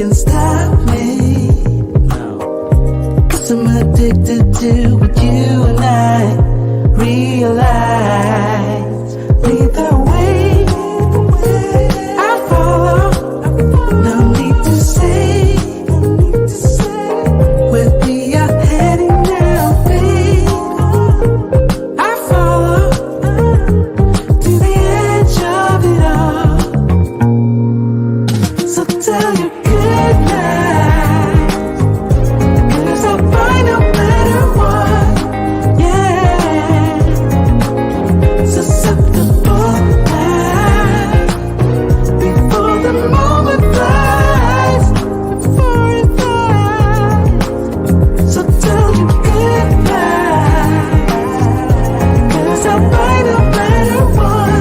can stop me. No. 'Cause I'm addicted to what you and I realize. Lead the way, I follow. No need to say where we are heading now, babe. I follow to the edge of it all. So tell your good night, 'cause I'll find no matter what. Yeah. Susceptible now before the moment flies, before it flies. So tell your good night, 'cause I'll find no matter what.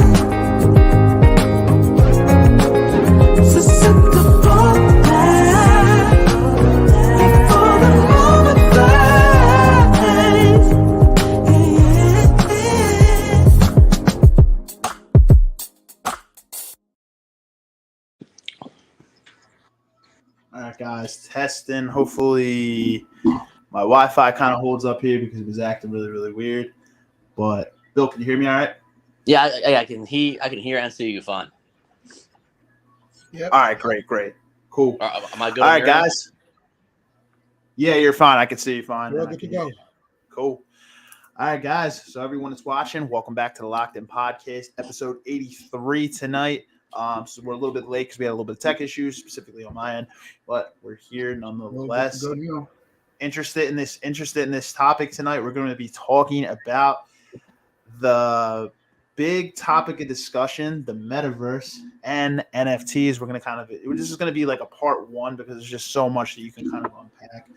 Susceptible now before the moment flies. All right, guys, testing. Hopefully, my Wi-Fi kind of holds up here because it was acting really, really weird. But Bill, can you hear me? All right. Yeah, I can hear and see you fine. Yep. All right, great, cool. Am I good? All right, guys. Yeah, you're fine. I can see you fine. We're all good to go. Cool. All right, guys. So everyone that's watching, welcome back to the Locked In Podcast, episode 83 tonight. So we're a little bit late because we had a little bit of tech issues, specifically on my end, but we're here nonetheless. Good to go. Interested in this topic tonight. We're going to be talking about the big topic of discussion, the metaverse and NFTs. We're going to this is going to be like a part one because there's just so much that you can kind of unpack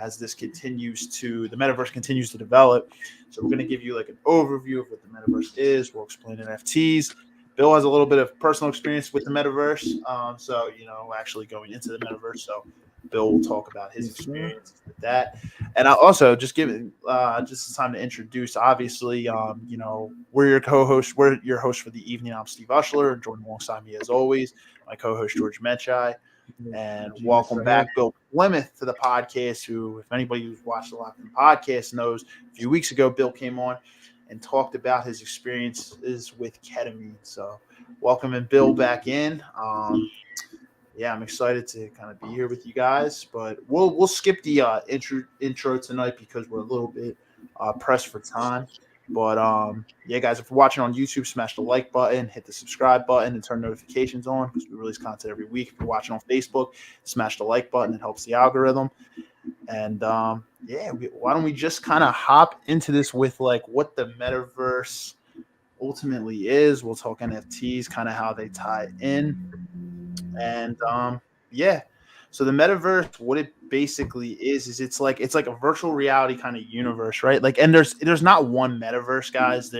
as the metaverse continues to develop. So we're going to give you like an overview of what the metaverse is. We'll explain NFTs. Bill has a little bit of personal experience with the metaverse. So, actually going into the metaverse. So Bill will talk about his experience with that. And I'll also just give it just time to introduce, obviously, we're your co-host. We're your host for the evening. I'm Steve Ushler, joined alongside me as always, my co-host George Metchai. And welcome back, Bill Plymouth, to the podcast, who, if anybody who's watched the Locked In podcast knows, a few weeks ago, Bill came on and talked about his experiences with ketamine. So welcoming Bill back in. I'm excited to kind of be here with you guys, but we'll skip the intro tonight because we're a little bit pressed for time. But guys, if you're watching on YouTube, smash the like button, hit the subscribe button, and turn notifications on because we release content every week. If you're watching on Facebook, smash the like button. It helps the algorithm. And why don't we just kind of hop into this with like what the metaverse ultimately is? We'll talk NFTs, kind of how they tie in. And so the metaverse, what it basically is it's like a virtual reality kind of universe, right? Like, and there's not one metaverse, guys.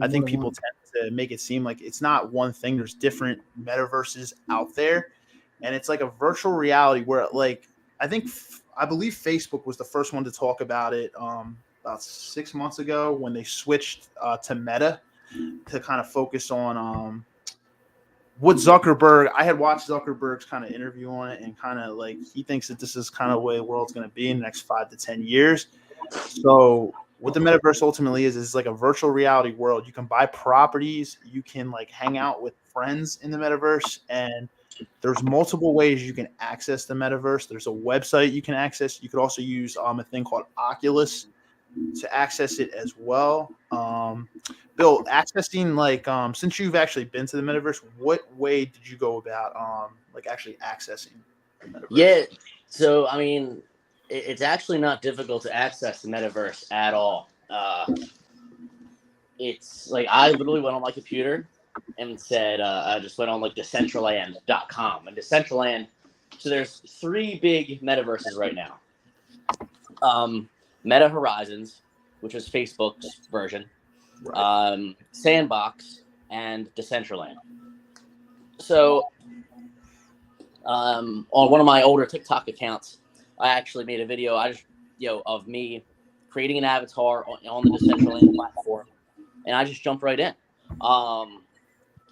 I think people tend to make it seem like it's not one thing. There's different metaverses out there, and it's like a virtual reality where, like, I believe Facebook was the first one to talk about it about 6 months ago when they switched to Meta to kind of focus on what Zuckerberg. I had watched Zuckerberg's kind of interview on it, and kind of like he thinks that this is kind of the way the world's going to be in the next 5 to 10 years. So what the metaverse ultimately is like a virtual reality world. You can buy properties, you can like hang out with friends in the metaverse, and there's multiple ways you can access the metaverse. There's a website you can access. You could also use a thing called Oculus to access it as well. Bill, accessing since you've actually been to the metaverse, what way did you go about actually accessing the metaverse? Yeah, so I mean, it's actually not difficult to access the metaverse at all. It's like I literally went on my computer and said I just went on like Decentraland.com, and Decentraland. So there's 3 big metaverses right now. Meta Horizons, which is Facebook's version, right. Sandbox, and Decentraland. So on one of my older TikTok accounts, I actually made a video of me creating an avatar on the Decentraland platform, and I just jumped right in.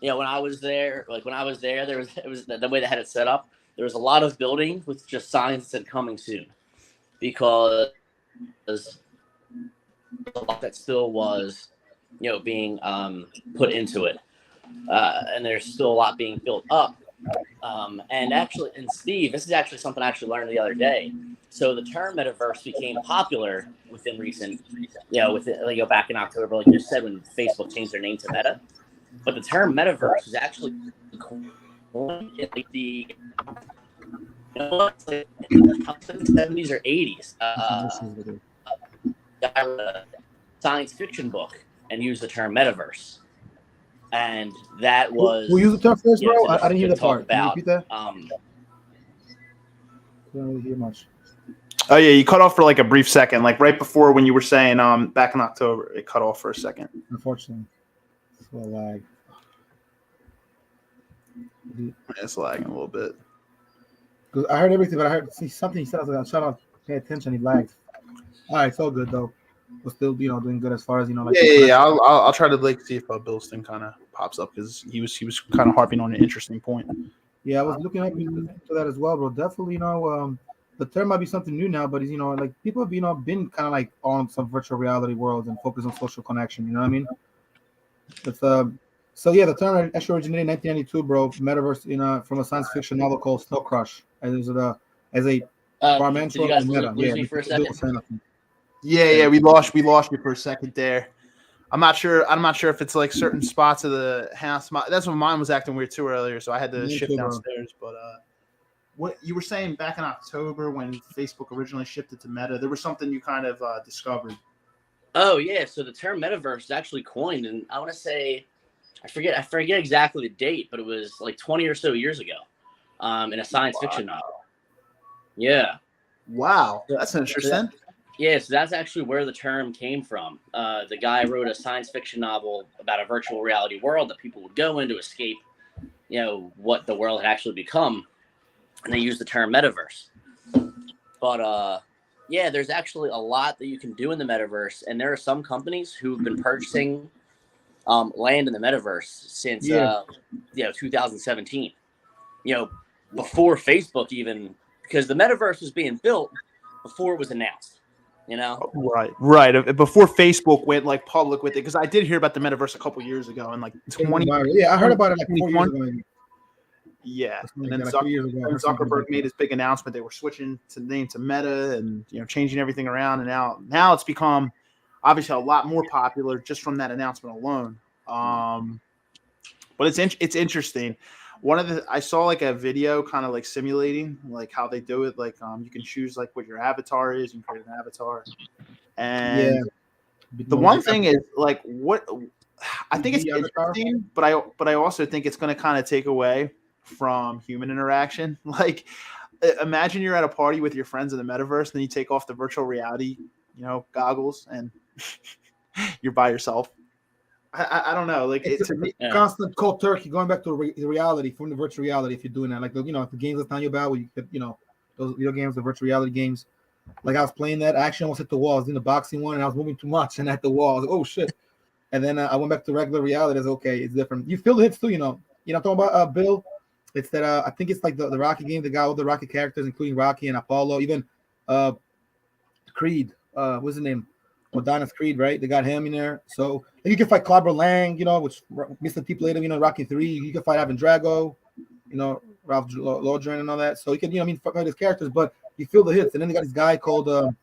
When I was there, there was the way they had it set up. there was a lot of buildings with just signs that said "coming soon," because a lot that still was, being put into it, and there's still a lot being built up. And Steve, this is actually something I actually learned the other day. So the term metaverse became popular within recent, back in October, like you said, when Facebook changed their name to Meta. But the term metaverse was actually coined in like the like in the 70s or 80s. I wrote a science fiction book and used the term metaverse. And that was. Who used the term first, bro? I didn't hear the part. Can you about, repeat that? I don't really hear much. Oh yeah, you cut off for like a brief second, like right before when you were saying back in October, it cut off for a second. Unfortunately, it's a little lag. It's lagging a little bit. Cause I heard everything, but I heard something he said. I was like, "Shut up, pay attention." He lagged. All right, it's all good though. We're still, doing good as far as like. Yeah. I'll try to like see if Bill's thing kind of pops up because he was kind of harping on an interesting point. Yeah, I was looking up into that as well, bro. Definitely, the term might be something new now, but like people have, been kind of like on some virtual reality worlds and focus on social connection. You know what I mean? It's so yeah, the term actually originated in 1992, bro. Metaverse, from a science fiction novel called Snow Crush, as a did you guys lose me for a second? Yeah, we lost you for a second there. I'm not sure if it's like certain spots of the house. That's when mine was acting weird too earlier, so I had to shift downstairs. But what you were saying back in October when Facebook originally shifted to Meta, there was something you kind of discovered. Oh yeah, so the term metaverse is actually coined, and I want to say, I forget exactly the date, but it was like 20 or so years ago, in a science fiction novel. Yeah. Wow, that's interesting. Yeah, so that's actually where the term came from. The guy wrote a science fiction novel about a virtual reality world that people would go in to escape, what the world had actually become, and they used the term metaverse. But yeah, there's actually a lot that you can do in the metaverse, and there are some companies who've been purchasing land in the metaverse since 2017. Before Facebook even, because the metaverse was being built before it was announced. Right. Before Facebook went like public with it, because I did hear about the metaverse a couple years ago, and like 20. Yeah, I heard about it like 4 years ago. Yeah, and then like 3 years ago, Zuckerberg made his big announcement. They were switching to the name to Meta, and changing everything around. And now it's become obviously a lot more popular just from that announcement alone. But it's interesting. I saw like a video kind of like simulating like how they do it. Like you can choose like what your avatar is. You can create an avatar, and the one thing is like what I think it's interesting, but I also think it's going to kind of take away from human interaction. Like imagine you're at a party with your friends in the metaverse, and then you take off the virtual reality, goggles, and you're by yourself. I don't know. Like it's constant cold turkey, going back to reality from the virtual reality. If you're doing that, like the games I'm telling you about, where you could, those video games, the virtual reality games. Like I was playing that, I actually almost hit the wall. I was doing the boxing one, and I was moving too much, and at the wall, I was like, oh shit. And then I went back to regular reality. It's okay, it's different. You feel the hits too, I'm talking about Bill. It's that I think it's like the Rocky game, the guy with the Rocky characters, including Rocky and Apollo, even Creed. What's his name? Adonis Creed, right? They got him in there. So you can fight Clubber Lang, which Mr. T later, Rocky 3. You can fight Ivan Drago, Ralph Lodren and all that. So you can, fight his characters, but you feel the hits. And then they got this guy called the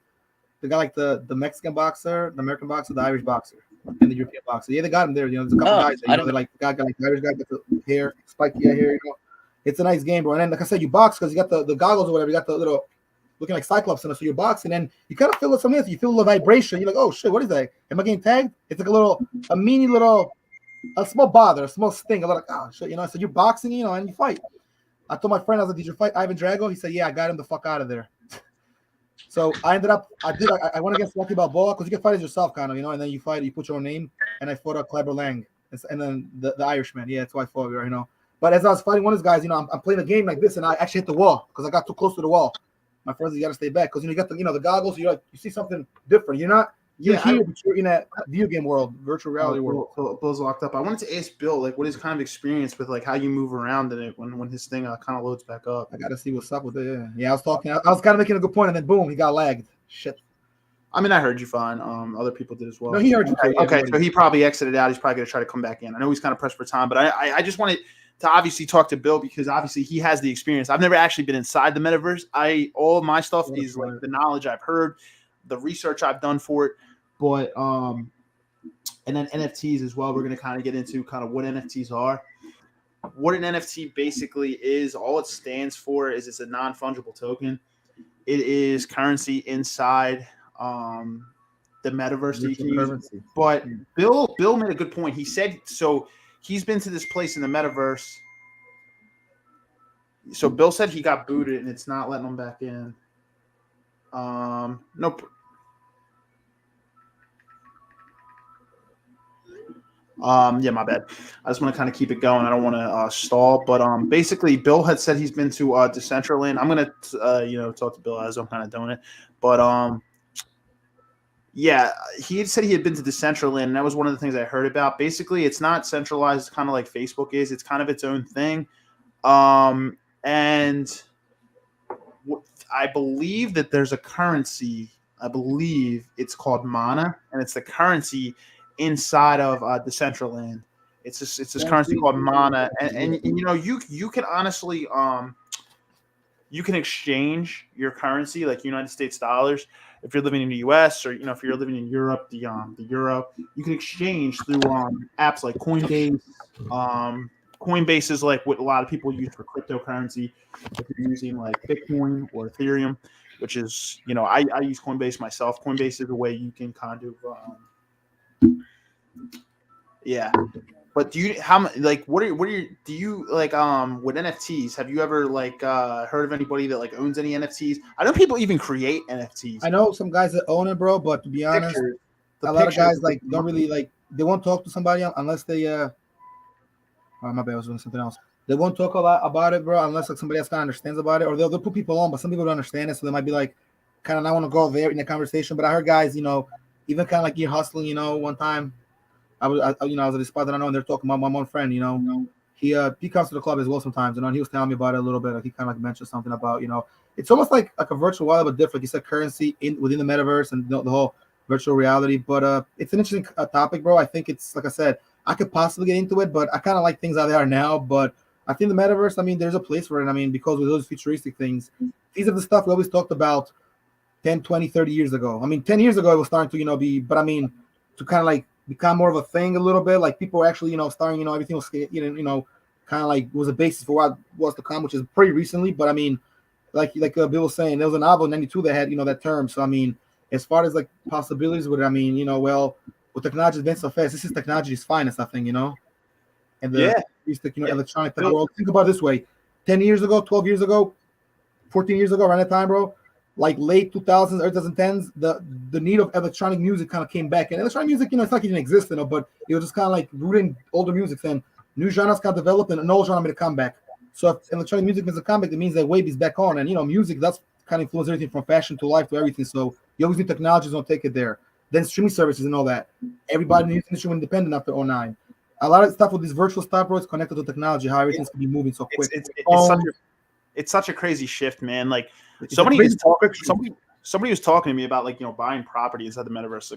guy like the Mexican boxer, the American boxer, the Irish boxer, and the European boxer. Yeah, they got him there. There's a couple guys. They're like the guy got like the Irish guy got the hair, spiky hair. It's a nice game, bro. And then like I said, you box because you got the goggles or whatever. You got the little looking like Cyclops in it, so you're boxing, and you kind of feel something. You feel a little vibration. You're like, oh shit, what is that? Am I getting tagged? It's like a small bother, a small sting. I'm like, oh shit, So you're boxing, and you fight. I told my friend, I was like, did you fight Ivan Drago? He said, yeah, I got him the fuck out of there. So I went against Rocky Balboa because you can fight as yourself, kind of, and then you fight, you put your own name, and I fought Clubber Lang, and then the Irishman. Yeah, that's why I fought, But as I was fighting one of these guys, I'm playing a game like this, and I actually hit the wall because I got too close to the wall. My friends, you got to stay back because you got the the goggles. You see something different. You're not You're Yeah, here, but you're in a video game world, virtual reality world. Bill's locked up. I wanted to ask Bill, like, what his kind of experience with like how you move around in it when his thing kind of loads back up. I gotta see what's up with it. Yeah, I was talking. I was kind of making a good point, and then boom, he got lagged. Shit. I mean, I heard you fine. Other people did as well. No, he heard you too. Okay, so he probably exited out. He's probably going to try to come back in. I know he's kind of pressed for time, but I just wanted to obviously talk to Bill because obviously he has the experience. I've never actually been inside the metaverse. All of my stuff is like the knowledge I've heard, the research I've done for it, but and then NFTs as well. We're going to kind of get into kind of what NFTs are. What an NFT basically is, all it stands for is it's a non-fungible token. It is currency inside the metaverse that you can use. But Bill made a good point. He said so he's been to this place in the metaverse. So Bill said he got booted and it's not letting him back in. Nope. Yeah, my bad. I just want to kind of keep it going. I don't want to stall, but basically, Bill had said he's been to Decentraland. I'm gonna talk to Bill as I'm kind of doing it, but yeah, he had said he had been to Decentraland, and that was one of the things I heard about. Basically, it's not centralized, kind of like Facebook is. It's kind of its own thing, and I believe that there's a currency. I believe it's called Mana, and it's the currency inside of Decentraland. It's this currency called Mana, and you can honestly you can exchange your currency like United States dollars if you're living in the U.S. or if you're living in Europe, the euro. You can exchange through apps like Coinbase. Coinbase is like what a lot of people use for cryptocurrency. If you're using like Bitcoin or Ethereum, which is I use Coinbase myself. Coinbase is a way you can kind of yeah, but do you what are your do you like with NFTs? Have you ever heard of anybody that owns any NFTs? I know people even create NFTs. I know some guys that own it, bro. But to be honest, a lot of guys don't really they won't talk to somebody unless they oh my bad, I was doing something else. They won't talk a lot about it, bro, unless somebody else kind of understands about it, or they'll put people on, but some people don't understand it, so they might be kind of not want to go there in the conversation. But I heard guys, even kind of you're hustling, one time. I was at a spot that I know, and they're talking about my one friend. He comes to the club as well sometimes, and he was telling me about it a little bit. He kind of mentioned something about it's almost like a virtual wallet, but different. He said currency within the metaverse and the whole virtual reality. But it's an interesting topic, bro. I think it's like I said, I could possibly get into it, but I kind of like things how they are now. But I think the metaverse, there's a place for it. Because with those futuristic things, these are the stuff we always talked about 10, 20, 30 years ago. 10 years ago, it was starting to be, but to kind of become more of a thing a little bit, people were actually starting everything was kind of was a basis for what was to come, which is pretty recently. But like Bill was saying, there was a novel in '92 that had that term. So as far as possibilities with it, well, with technology advanced so fast, this is technology's finest, I think, and the electronic world. Think about it this way: 10 years ago, 12 years ago, 14 years ago, around that time, bro. Late 2000s, early 2010s, the need of electronic music kind of came back. And electronic music, it's like it didn't exist, but it was just kind of rooted in older music. And new genres got developed, and an old genre made a comeback. So if electronic music makes a comeback, it means that wave is back on. And music, that's kind of influenced everything from fashion to life to everything. So you always need technologies, don't take it there. Then streaming services and all that. Everybody in the industry went independent after 2009. A lot of stuff with this virtual stuff, bro, it's connected to technology, how everything's going to be moving so quick. It's such a crazy shift, man. Somebody was talking to me about buying property inside the metaverse.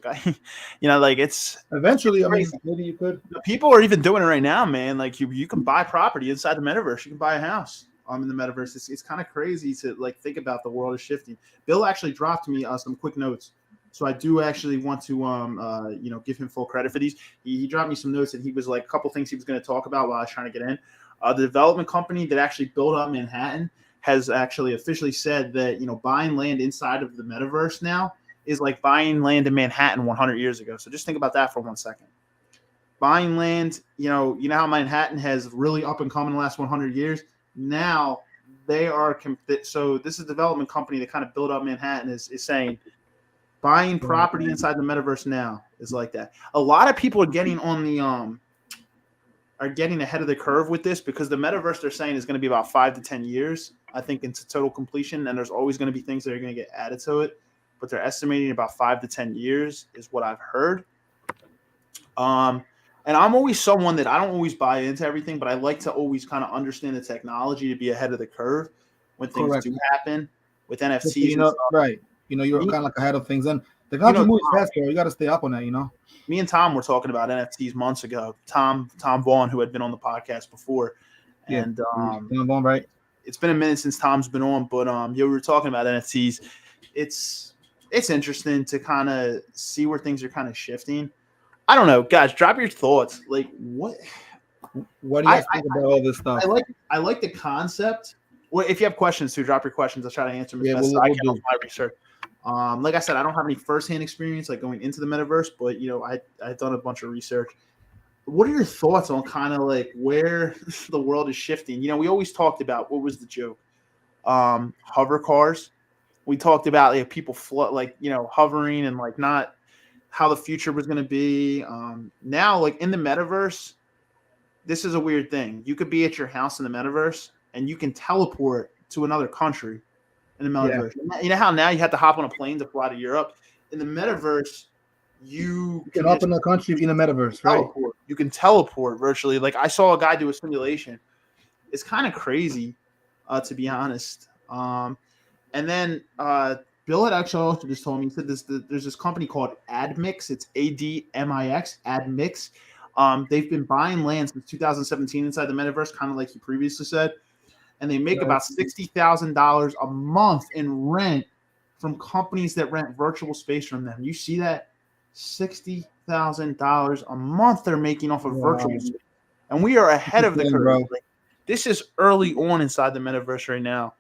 It's eventually. Maybe you could. People are even doing it right now, man. You can buy property inside the metaverse. You can buy a house in the metaverse. It's kind of crazy to think about. The world is shifting. Bill actually dropped me some quick notes, so I do actually want to give him full credit for these. He dropped me some notes, and he was a couple things he was going to talk about while I was trying to get in. The development company that actually built up Manhattan has actually officially said that buying land inside of the metaverse now is like buying land in Manhattan 100 years ago. So just think about that for 1 second. Buying land, you know how Manhattan has really up and come in the last 100 years. Now they are so this is a development company that kind of built up Manhattan is saying buying property inside the metaverse now is like that. A lot of people are getting on the are getting ahead of the curve with this because the metaverse they're saying is going to be about 5 to 10 years, I think, into total completion. And there's always going to be things that are going to get added to it. but they're estimating about 5 to 10 years is what I've heard. And I'm always someone that I don't always buy into everything, but I like to always kind of understand the technology to be ahead of the curve when things Correct. do happen with You NFTs. know, And stuff. right? You know, you're Me- kind of like ahead of things, and technology You know, moves fast, bro. You got to stay up on that. You know. Me and Tom were talking about NFTs months ago. Tom Vaughn, who had been on the podcast before, Yeah. and Right. it's been a minute since Tom's been on, but yeah, we were talking about NFTs. It's interesting to kind of see where things are kind of shifting. I don't know, guys. Drop your thoughts. Like, what do you guys think about all this stuff? I like the concept. Well, if you have questions too, drop your questions. I'll try to answer them as Yeah, best as we'll I can do. off my research. Like I said, I don't have any firsthand experience like going into the metaverse, but I've done a bunch of research. What are your thoughts on kind of like where the world is shifting? We always talked about, what was the joke? Hover cars. We talked about like people hovering and like not how the future was going to be. Now, like in the metaverse, this is a weird thing. You could be at your house in the metaverse and you can teleport to another country in the metaverse. Yeah. You know how now you have to hop on a plane to fly to Europe? In the metaverse, you can open a country in the metaverse, right? You can teleport virtually. Like I saw a guy do a simulation. It's kind of crazy, to be honest. And then Bill had actually also just told me, he said there's this company called AdMix. It's ADMIX, AdMix. They've been buying land since 2017 inside the metaverse, kind of like you previously said. And they make about $60,000 a month in rent from companies that rent virtual space from them. You see that? $60,000 a month they're making off of virtual space. And we are ahead of the curve. Like, this is early on inside the metaverse right now.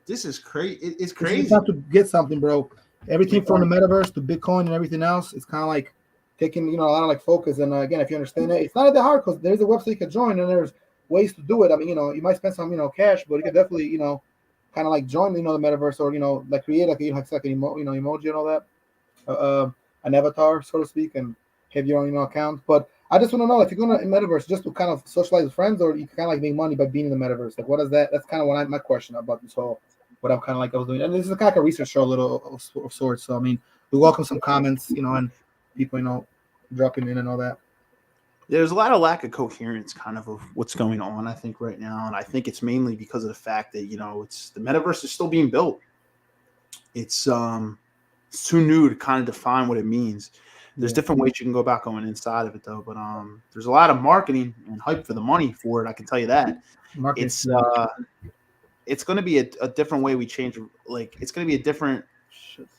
This is crazy. It's crazy. You have to get something, bro. Everything from the metaverse to Bitcoin and everything else, it's kind of like taking, a lot of like focus. And again, if you understand it, it's not that hard because there's a website you can join and there's ways to do it. I mean, you might spend some, cash, but you can definitely, kind of like join, the metaverse or, like create like an emoji and all that, an avatar, so to speak, and have your own, account. But I just want to know if you're going to metaverse just to kind of socialize with friends, or you kind of like make money by being in the metaverse. Like, what is that? That's kind of my question about this whole. What I'm kind of like I was doing, and this is kind of like a research show, a little of sorts. So I mean, we welcome some comments, and people, dropping in and all that. There's a lot of lack of coherence, kind of what's going on, I think, right now, and I think it's mainly because of the fact that it's the metaverse is still being built. It's too new to kind of define what it means. There's different ways you can go about going inside of it, though. But there's a lot of marketing and hype for the money for it. I can tell you that. It's going to be a different way we change. Like, it's going to be a different.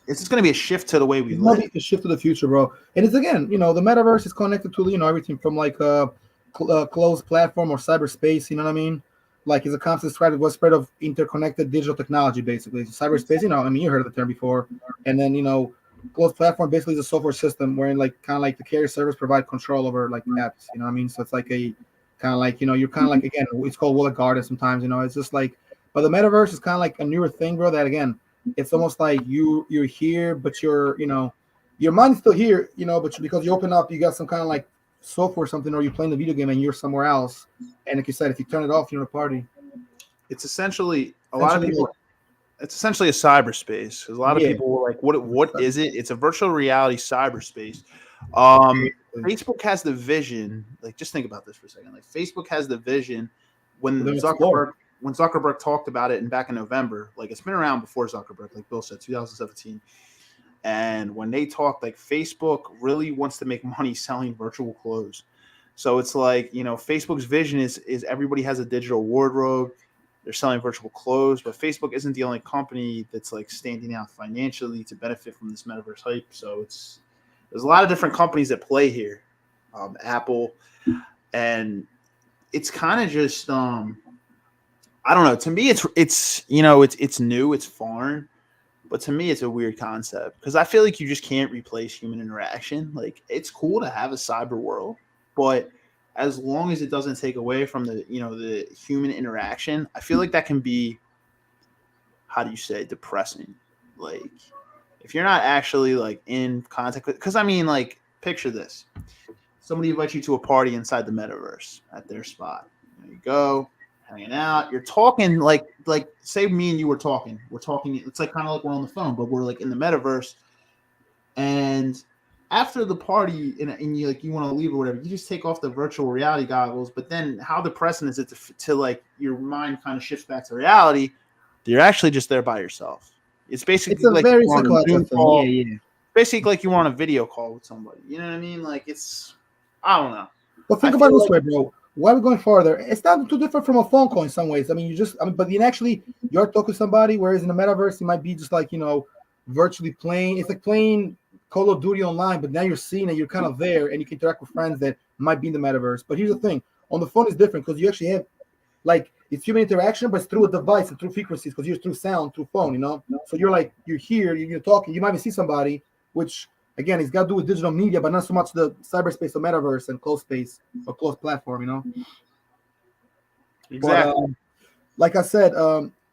It's just going to be a shift to the way we live. A shift to the future, bro. And it's again, the metaverse is connected to everything from like a closed platform or cyberspace. You know what I mean? Like, it's a constant spread of interconnected digital technology, basically. So cyberspace, you heard of the term before. And then closed platform basically is a software system wherein like kind of like the carrier service provide control over like apps. You know what I mean? So it's like a kind of like you're kind of like, again, it's called walled garden sometimes. It's just like. But the metaverse is kind of like a newer thing, bro, that again, it's almost like you're here, but your mind's still here, but because you open up, you got some kind of like software or something, or you're playing the video game and you're somewhere else. And like you said, if you turn it off, you're in a party. It's essentially a lot of people. It's essentially a cyberspace. Because a lot of people were like, what is it? It's a virtual reality cyberspace. Facebook has the vision. Like, just think about this for a second. Like, Facebook has the vision when Zuckerberg talked about it back in November. Like, it's been around before Zuckerberg, like Bill said, 2017. And when they talked, like, Facebook really wants to make money selling virtual clothes. So it's like, Facebook's vision is everybody has a digital wardrobe. They're selling virtual clothes, but Facebook isn't the only company that's like standing out financially to benefit from this metaverse hype. So there's a lot of different companies that play here, Apple, and it's kind of just I don't know. To me, it's new, it's foreign, but to me, it's a weird concept because I feel like you just can't replace human interaction. Like, it's cool to have a cyber world, but as long as it doesn't take away from the the human interaction, I feel like that can be, how do you say, depressing. Like, if you're not actually like in contact with, because I mean, like, picture this: somebody invites you to a party inside the metaverse at their spot. You go. hanging out. You're talking like say me and you were talking. We're talking. It's like kind of like we're on the phone, but we're like in the metaverse. And after the party, and you like you want to leave or whatever, you just take off the virtual reality goggles. But then, how depressing is it to like your mind kind of shifts back to reality? You're actually just there by yourself. It's basically It's a like very you're on a psychological Zoom thing. call. Yeah. Basically, like you're on a video call with somebody. You know what I mean? Like it's, I don't know. But think I about it feel this way, bro. Why are we going farther? It's not too different from a phone call in some ways. I mean, but you actually, you're talking to somebody, whereas in the metaverse, it might be just like, virtually playing. It's like playing Call of Duty online, but now you're seeing it, you're kind of there, and you can interact with friends that might be in the metaverse. But here's the thing: on the phone is different because you actually have, like, it's human interaction, but it's through a device and through frequencies because you're through sound, through phone. So you're here, you're talking, you might even see somebody, which again, it's got to do with digital media, but not so much the cyberspace or metaverse and closed space or closed platform. exactly. But like I said,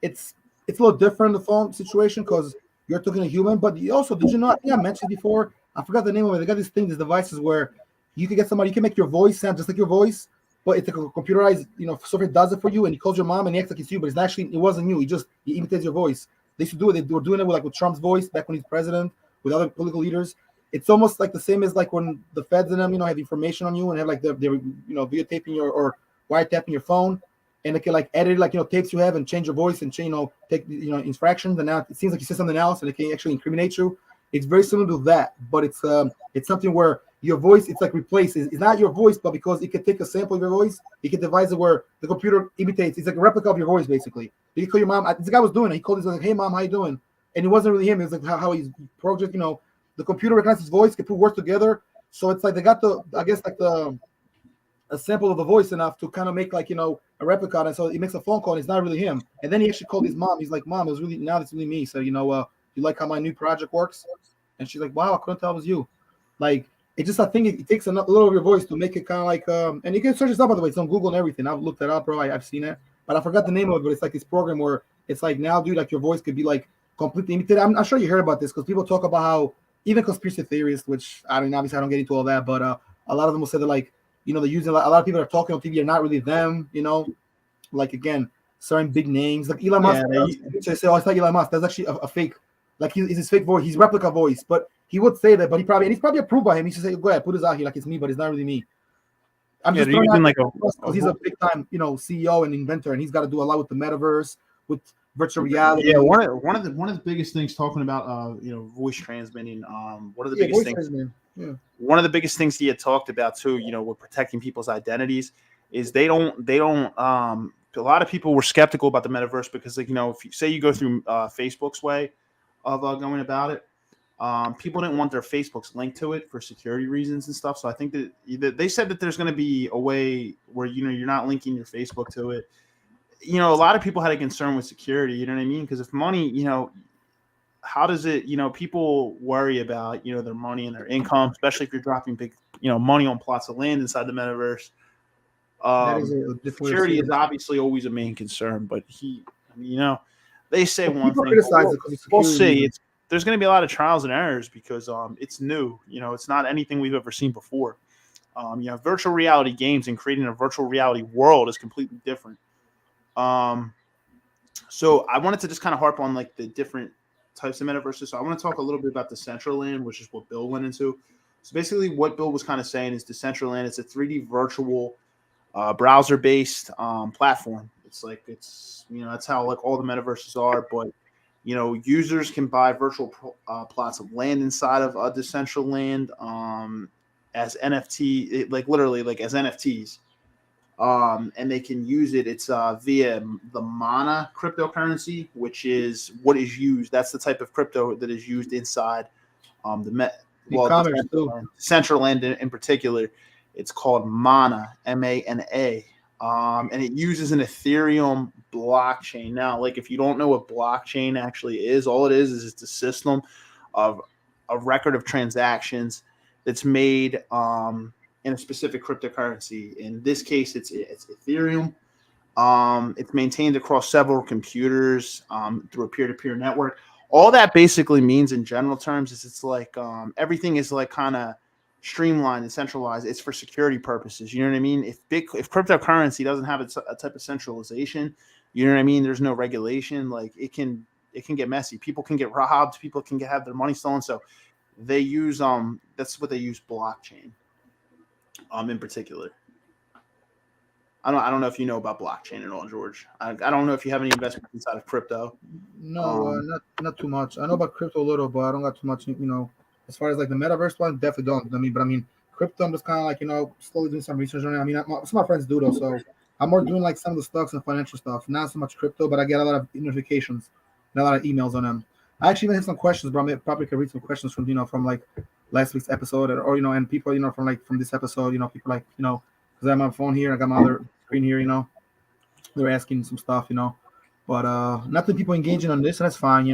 it's a little different in the phone situation because you're talking to a human. But you also, did you know? I think I mentioned before. I forgot the name of it. They got these devices where you can get somebody. You can make your voice sound just like your voice, but it's like a computerized. Software does it for you, and he calls your mom and he acts like it's you, but it wasn't you. He imitates your voice. They used to do it. They were doing it with Trump's voice back when he's president, with other political leaders. It's almost like the same as like when the feds and them, have information on you and have like they're videotaping or wiretapping your phone, and they can like edit tapes you have and change your voice and change take infractions, and now it seems like you said something else and it can actually incriminate you. It's very similar to that, but it's something where your voice it's like replaces. It's not your voice, but because it can take a sample of your voice, it can devise it where the computer imitates. It's like a replica of your voice basically. You can call your mom. This guy was doing it. He called. He's like, "Hey mom, how you doing?" And it wasn't really him. It was like how he's project. The computer recognizes his voice, can put words together. So it's like they got a sample of the voice enough to kind of make a replica. And so he makes a phone call and it's not really him. And then he actually called his mom. He's like, "Mom, it's really me. So, you like how my new project works?" And she's like, "Wow, I couldn't tell it was you." Like, I think it takes a little of your voice to make it kind of like, and you can search this up, by the way. It's on Google and everything. I've looked it up, bro. I've seen it, but I forgot the name of it. But it's like this program where it's like now, dude, like your voice could be like completely imitated. I'm sure you heard about this because people talk about how even conspiracy theorists, which I mean, obviously I don't get into all that, but a lot of them will say that like, they're using a lot of people that are talking on TV are not really them, like again, certain big names like Elon Musk. They say, "Oh, it's not Elon Musk. That's actually a fake, like he's his fake voice, his replica voice." But he would say that, but he's probably approved by him. He should say, "Go ahead, put this out here like it's me, but it's not really me." I'm just throwing out because he's a big time, CEO and inventor, and he's got to do a lot with the metaverse, with virtual reality. Yeah, one of the biggest things talking about voice transmitting. One of the biggest things. Yeah. One of the biggest things he had talked about too, with protecting people's identities, is they don't. A lot of people were skeptical about the metaverse because, like, if you say you go through Facebook's way of going about it, people didn't want their Facebooks linked to it for security reasons and stuff. So I think that they said that there's going to be a way where you're not linking your Facebook to it. A lot of people had a concern with security. You know what I mean? Because if money, how does it? People worry about their money and their income, especially if you're dropping big money on plots of land inside the metaverse. That is a different Security is obviously always a main concern, but they say Well, one people thing. criticize it because We'll see. There's going to be a lot of trials and errors because it's new. It's not anything we've ever seen before. Virtual reality games and creating a virtual reality world is completely different. So I wanted to just kind of harp on like the different types of metaverses. So I want to talk a little bit about Decentraland, which is what Bill went into. So basically what Bill was kind of saying is Decentraland is a 3D virtual browser-based platform. It's that's how like all the metaverses are, but users can buy virtual plots of land inside of Decentraland as NFT, like literally like as NFTs. And they can use it. It's via the Mana cryptocurrency, which is what is used. That's the type of crypto that is used inside Decentraland in particular. It's called Mana, MANA, and it uses an Ethereum blockchain. Now, like if you don't know what blockchain actually is, all it is it's a system of a record of transactions that's made in a specific cryptocurrency. In this case, it's Ethereum. It's maintained across several computers through a peer-to-peer network. All that basically means in general terms is it's like everything is like kind of streamlined and centralized, it's for security purposes. You know what I mean? If cryptocurrency doesn't have a type of centralization, you know what I mean? There's no regulation. Like it can get messy. People can get robbed. People can have their money stolen. So they use that's what they use, blockchain in particular. I don't know if you know about blockchain at all, George. I don't know if you have any investment inside of crypto. No, not too much. I know about crypto a little, but I don't got too much. As far as like the metaverse one, definitely don't. But I mean, crypto, I'm just kind of like slowly doing some research on it. I mean, some of my friends do though, so I'm more doing like some of the stocks and financial stuff. Not so much crypto, but I get a lot of notifications and a lot of emails on them. I actually even have some questions, bro. I probably could read some questions from like last week's episode, or and people from this episode. People like because I have my phone here, I got my other screen here. They're asking some stuff. But nothing people engaging on this, and that's fine.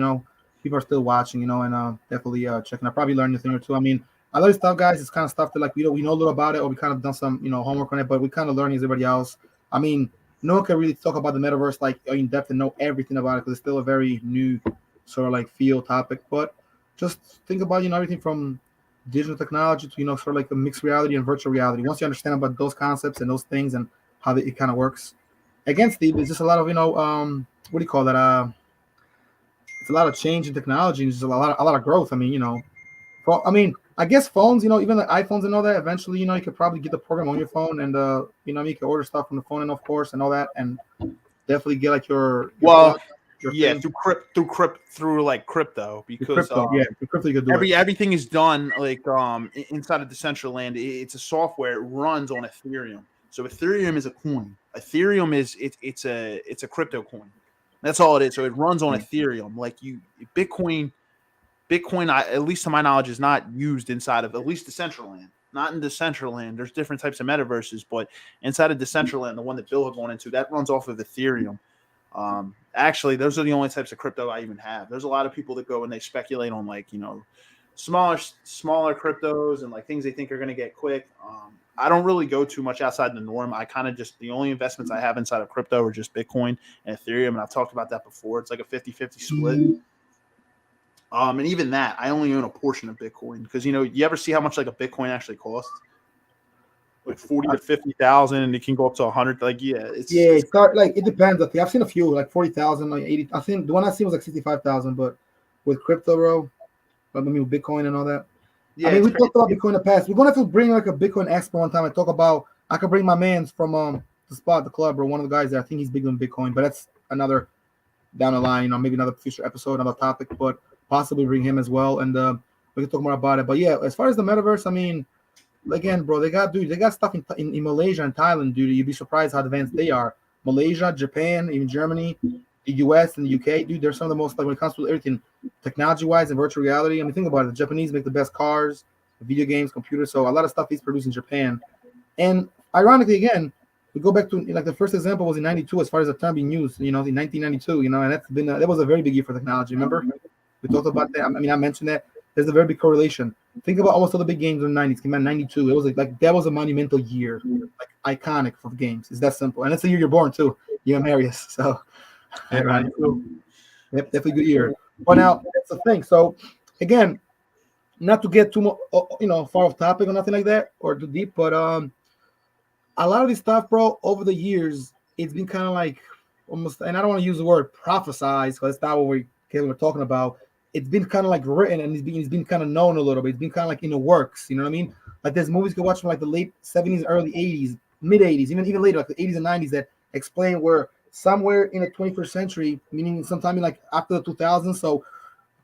People are still watching. And definitely checking. I probably learned a thing or two. I mean, a lot of stuff, guys. It's kind of stuff that like we know a little about it, or we kind of done some homework on it, but we kind of learning as everybody else. I mean, no one can really talk about the metaverse like in depth and know everything about it because it's still a very new sort of like field topic. But just think about everything from digital technology to sort of like the mixed reality and virtual reality. Once you understand about those concepts and those things and how it kind of works, again, Steve, it's just a lot of what do you call that? It's a lot of change in technology and just a lot of growth. I mean, I guess phones, even the iPhones and all that. Eventually, you could probably get the program on your phone, and you can order stuff from the phone, and of course, and all that, and definitely get like your thing. through like crypto, because through crypto you could do everything is done like inside of Decentraland. It's a software. It runs on Ethereum. So Ethereum is a coin. Ethereum is it's a crypto coin. That's all it is. So it runs on Ethereum. Like Bitcoin, at least to my knowledge, is not used inside of at least Decentraland. Not in Decentraland. There's different types of metaverses, but inside of Decentraland, the one that Bill had gone into, that runs off of Ethereum. Actually, those are the only types of crypto I even have. There's a lot of people that go and they speculate on like smaller cryptos and like things they think are going to get quick. I don't really go too much outside the norm. I kind of just, the only investments I have inside of crypto are just Bitcoin and Ethereum. And I've talked about that before. It's like a 50-50 split. And even that, I only own a portion of Bitcoin because, you ever see how much like a Bitcoin actually costs? Like 40 to 50,000, and it can go up to 100. Like, it's like it depends. I've seen a few like 40,000, like 80. I think the one I seen was like 65,000, but with crypto, bro, with Bitcoin and all that. Yeah, I mean, we talked about Bitcoin in the past. We're gonna have to bring like a Bitcoin expert one time and talk about. I could bring my man from the club, or one of the guys there. I think he's big on Bitcoin, but that's another down the line. Maybe another future episode, another topic, but possibly bring him as well, and we can talk more about it. But yeah, as far as the metaverse, I mean, again, bro, they got stuff in Malaysia and Thailand, dude. You'd be surprised how advanced they are. Malaysia, Japan, even Germany, the US and the UK, dude. They're some of the most, like, when it comes to everything, technology-wise and virtual reality. I mean, think about it. The Japanese make the best cars, video games, computers. So a lot of stuff is produced in Japan. And ironically, again, we go back to like the first example was in '92 as far as the term being used. In 1992. And that was a very big year for technology. Remember, we talked about that. I mean, I mentioned that. There's a very big correlation. Think about almost all the big games in the 90s came out in 92. It was like that was a monumental year, like iconic for games. It's that simple. And it's the year you're born too. You're Marius. So right. Yep, definitely good year. But now that's the thing. So again, not to get too much, far off topic or nothing like that or too deep, but a lot of this stuff, bro, over the years, it's been kind of like almost, and I don't want to use the word prophesize because that's not what we're talking about. It's been kind of like written and it's been kind of known a little bit. It's been kind of like in the works, you know what I mean? Like there's movies you can watch from like the late 70s, early 80s, mid 80s, even later, like the 80s and 90s that explain where somewhere in the 21st century, meaning sometime in like after the 2000s, so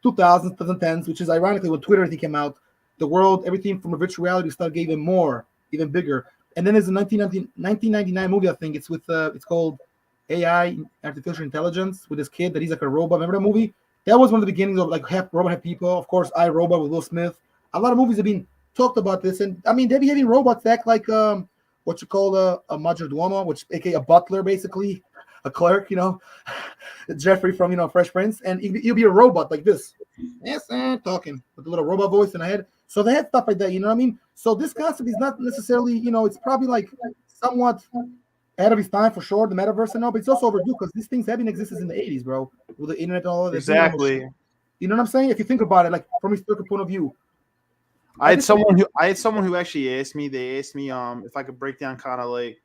2000s, 2010s, which is ironically when Twitter came out, the world, everything from a virtual reality started getting even bigger. And then there's a 1999 movie, I think it's with, it's called AI, Artificial Intelligence, with this kid that he's like a robot. Remember that movie? That was one of the beginnings of like half robot, half people. Of course, I, Robot with Will Smith. A lot of movies have been talked about this, and I mean, they be having robots act like what you call a majordomo, which aka a butler, basically, a clerk. Jeffrey from Fresh Prince, and he'll be a robot like this, yes, and talking with a little robot voice in the head. So they had stuff like that, you know what I mean? So this concept is not necessarily, it's probably like somewhat ahead of his time for sure, the metaverse and all, but it's also overdue because these things have been existed in the 80s, bro, with the internet and all that. Exactly. You know what I'm saying? If you think about it, like from a historical point of view, I had someone who actually asked me. They asked me if I could break down kind of like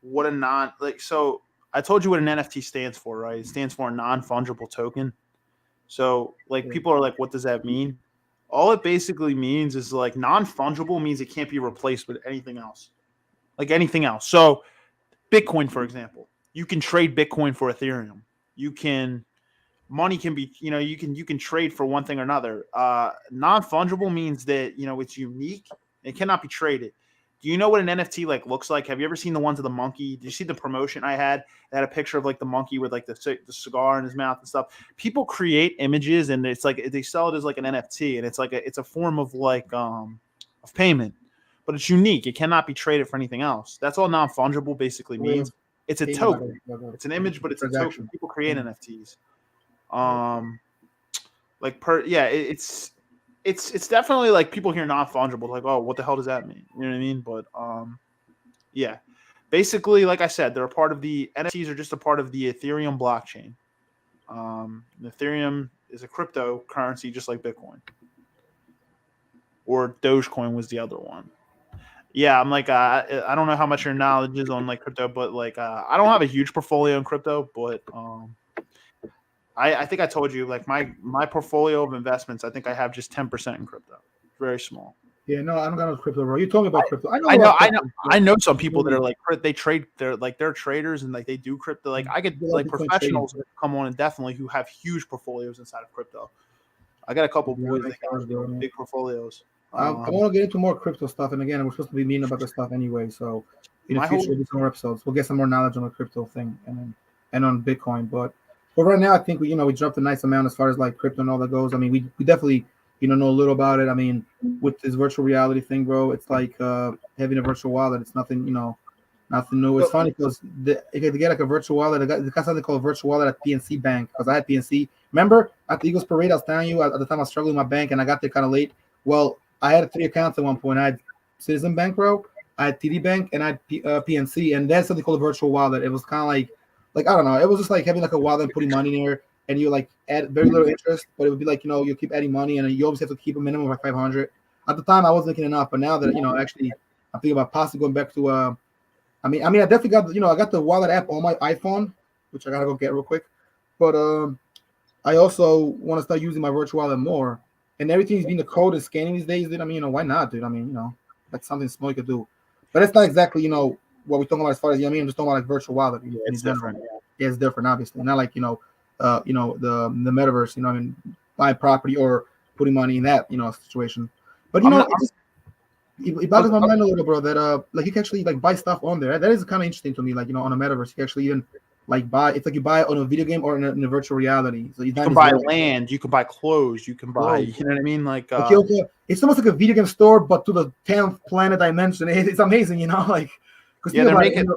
what a non like. So I told you what an NFT stands for, right? It stands for a non-fungible token. So like people are like, what does that mean? All it basically means is like non-fungible means it can't be replaced with anything else, like anything else. So Bitcoin, for example, you can trade Bitcoin for Ethereum. You can money can be, you can trade for one thing or another. Non-fungible means that it's unique. It cannot be traded. Do you know what an NFT like looks like? Have you ever seen the ones of the monkey? Did you see the promotion I had? I had a picture of like the monkey with like the cigar in his mouth and stuff. People create images and it's like they sell it as like an NFT, and it's a form of like of payment, but it's unique. It cannot be traded for anything else. That's all non-fungible basically means. It's a token. It's an image, but it's a token. People create NFTs. It's definitely like people hear non-fungible, like, oh, what the hell does that mean? You know what I mean? But yeah, basically, like I said, they're a part of the NFTs are just a part of the Ethereum blockchain. Ethereum is a cryptocurrency just like Bitcoin, or Dogecoin was the other one. Yeah, I'm like, I don't know how much your knowledge is on like crypto, but like, I don't have a huge portfolio in crypto, but I think I told you like my portfolio of investments. I think I have just 10% in crypto. Very small. Yeah, no, I don't got no crypto, bro. You told me about crypto. I know some people that are like they trade. They're traders and like they do crypto. Like I could like professionals that come on and definitely who have huge portfolios inside of crypto. I got a couple of boys that have big portfolions. I want to get into more crypto stuff, and again, we're supposed to be meeting about this stuff anyway. So in the future, we'll do some more episodes. We'll get some more knowledge on the crypto thing and on Bitcoin. But right now, I think we dropped a nice amount as far as like crypto and all that goes. I mean, we definitely know a little about it. I mean, with this virtual reality thing, bro, it's like having a virtual wallet. It's nothing nothing new. It's funny because to get like a virtual wallet, they got something called a virtual wallet at PNC Bank because I had PNC. Remember at the Eagles Parade, I was telling you at the time I was struggling with my bank and I got there kind of late. Well, I had 3 accounts at one point. I had Citizen Bank, bro. I had TD Bank and I had PNC, and there's something called a virtual wallet. It was kind of like I don't know. It was just like having like a wallet and putting money in there, and you like add very little interest, but it would be like you keep adding money, and you always have to keep a minimum of like 500. At the time, I wasn't making enough, but now that actually, I'm thinking about possibly going back to I mean, I definitely got I got the wallet app on my iPhone, which I gotta go get real quick, but I also want to start using my virtual wallet more. And everything's being the code and scanning these days, dude. I mean, why not, dude? I mean, like something small you could do. But it's not exactly, what we're talking about as far as, I'm just talking about like virtual wallet. Yeah, it's different. Yeah, it's different, obviously. Not like, the metaverse, buying property or putting money in that, situation. But, it boggles my mind a little, bro, that, like, you can actually, like, buy stuff on there. That is kind of interesting to me, like, on a metaverse. You can actually even, like, buy, it's like you buy it on a video game or in a virtual reality. So you can buy land, you can buy clothes, you can buy, you know what I mean? Like, okay. It's almost like a video game store, but to the 10th planet dimension. It's amazing, like, because they're making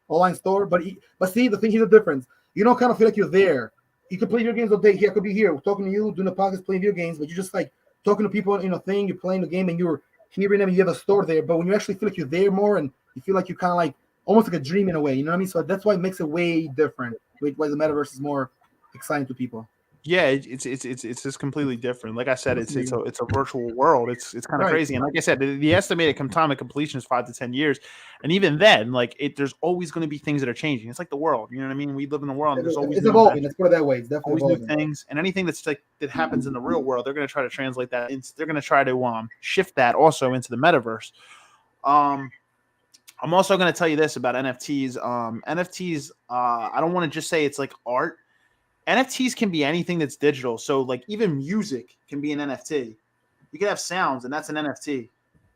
online store. But see, the thing, here's the difference. You don't kind of feel like you're there. You can play video games all day. Here, I could be here talking to you, doing a podcast, playing video games, but you're just like talking to people in a thing. You're playing the game and you're hearing them. You have a store there, but when you actually feel like you're there more, and you feel like you're kind of like almost like a dream in a way, you know what I mean? So that's why it makes it way different. Why the metaverse is more exciting to people. Yeah, it's just completely different. Like I said, it's a virtual world. It's kind of crazy. And like I said, the estimated time of completion is 5 to 10 years. And even then, like there's always going to be things that are changing. It's like the world. You know what I mean? We live in the world. And there's always evolving. Let's put it that way. It's definitely always new things. And anything that's like that happens in the real world, they're going to try to translate that. They're going to try to shift that also into the metaverse. I'm also going to tell you this about NFTs. NFTs, I don't want to just say it's like art. NFTs can be anything that's digital. So like even music can be an NFT. You can have sounds and that's an NFT.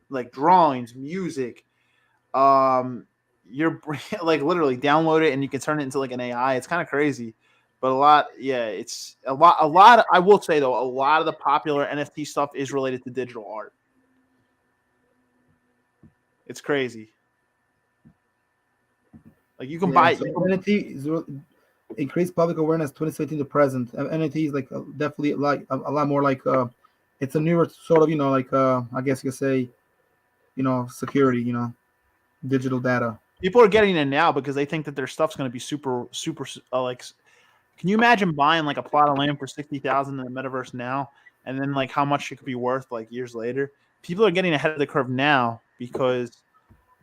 Like drawings, music. You're like literally download it and you can turn it into like an AI. It's kind of crazy. But it's a lot. I will say though, a lot of the popular NFT stuff is related to digital art. It's crazy. Like you can buy NFT increase public awareness 2017 to present. NFT is like definitely like a lot more like it's a newer sort of I guess you could say security, digital data. People are getting it now because they think that their stuff's going to be super like. Can you imagine buying like a plot of land for $60,000 in the metaverse now? and then like how much it could be worth like years later. People are getting ahead of the curve now because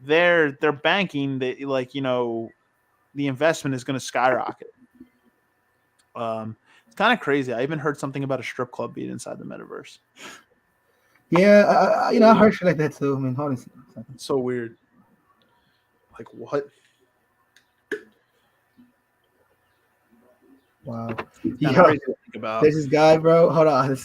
they're banking that like the investment is going to skyrocket. It's kind of crazy. I even heard something about a strip club being inside the metaverse. Yeah, I heard shit like that too. I mean, hold on a second. It's so weird. Like what? Wow. Kinda Yeah, crazy to think about. there's this guy, bro. Hold on, I gotta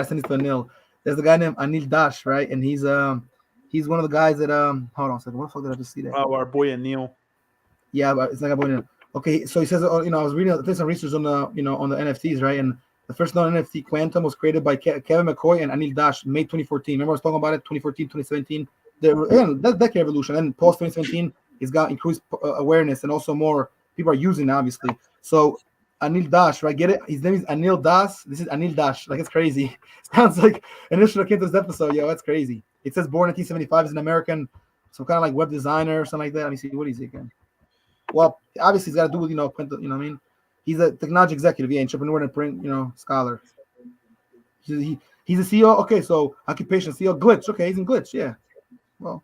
send this to Anil. There's a guy named Anil Dash, right? And he's one of the guys that hold on a second. What the fuck did I just see that? Oh, our boy Anil. Yeah, but it's not about. Okay, so he says, I was reading, did some research on the, on the NFTs, right? And the first known NFT, Quantum, was created by Kevin McCoy and Anil Dash, May 2014. Remember I was talking about it, 2014, 2017. That decade evolution. And post 2017, it's got increased awareness, and also more people are using it, obviously. So Anil Dash, right? Get it? His name is Anil Das. This is Anil Dash. Like, it's crazy. Sounds like initial came to this episode. Yo, that's crazy. It says born in 1975. He's an American, some kind of like web designer or something like that. Let me see. What is he again? Well, obviously, he's got to do with, Quinto, what I mean? He's a technology executive, entrepreneur and print, scholar. He's a CEO. Okay, so occupation, CEO, Glitch. Okay, he's in Glitch. Yeah. Well.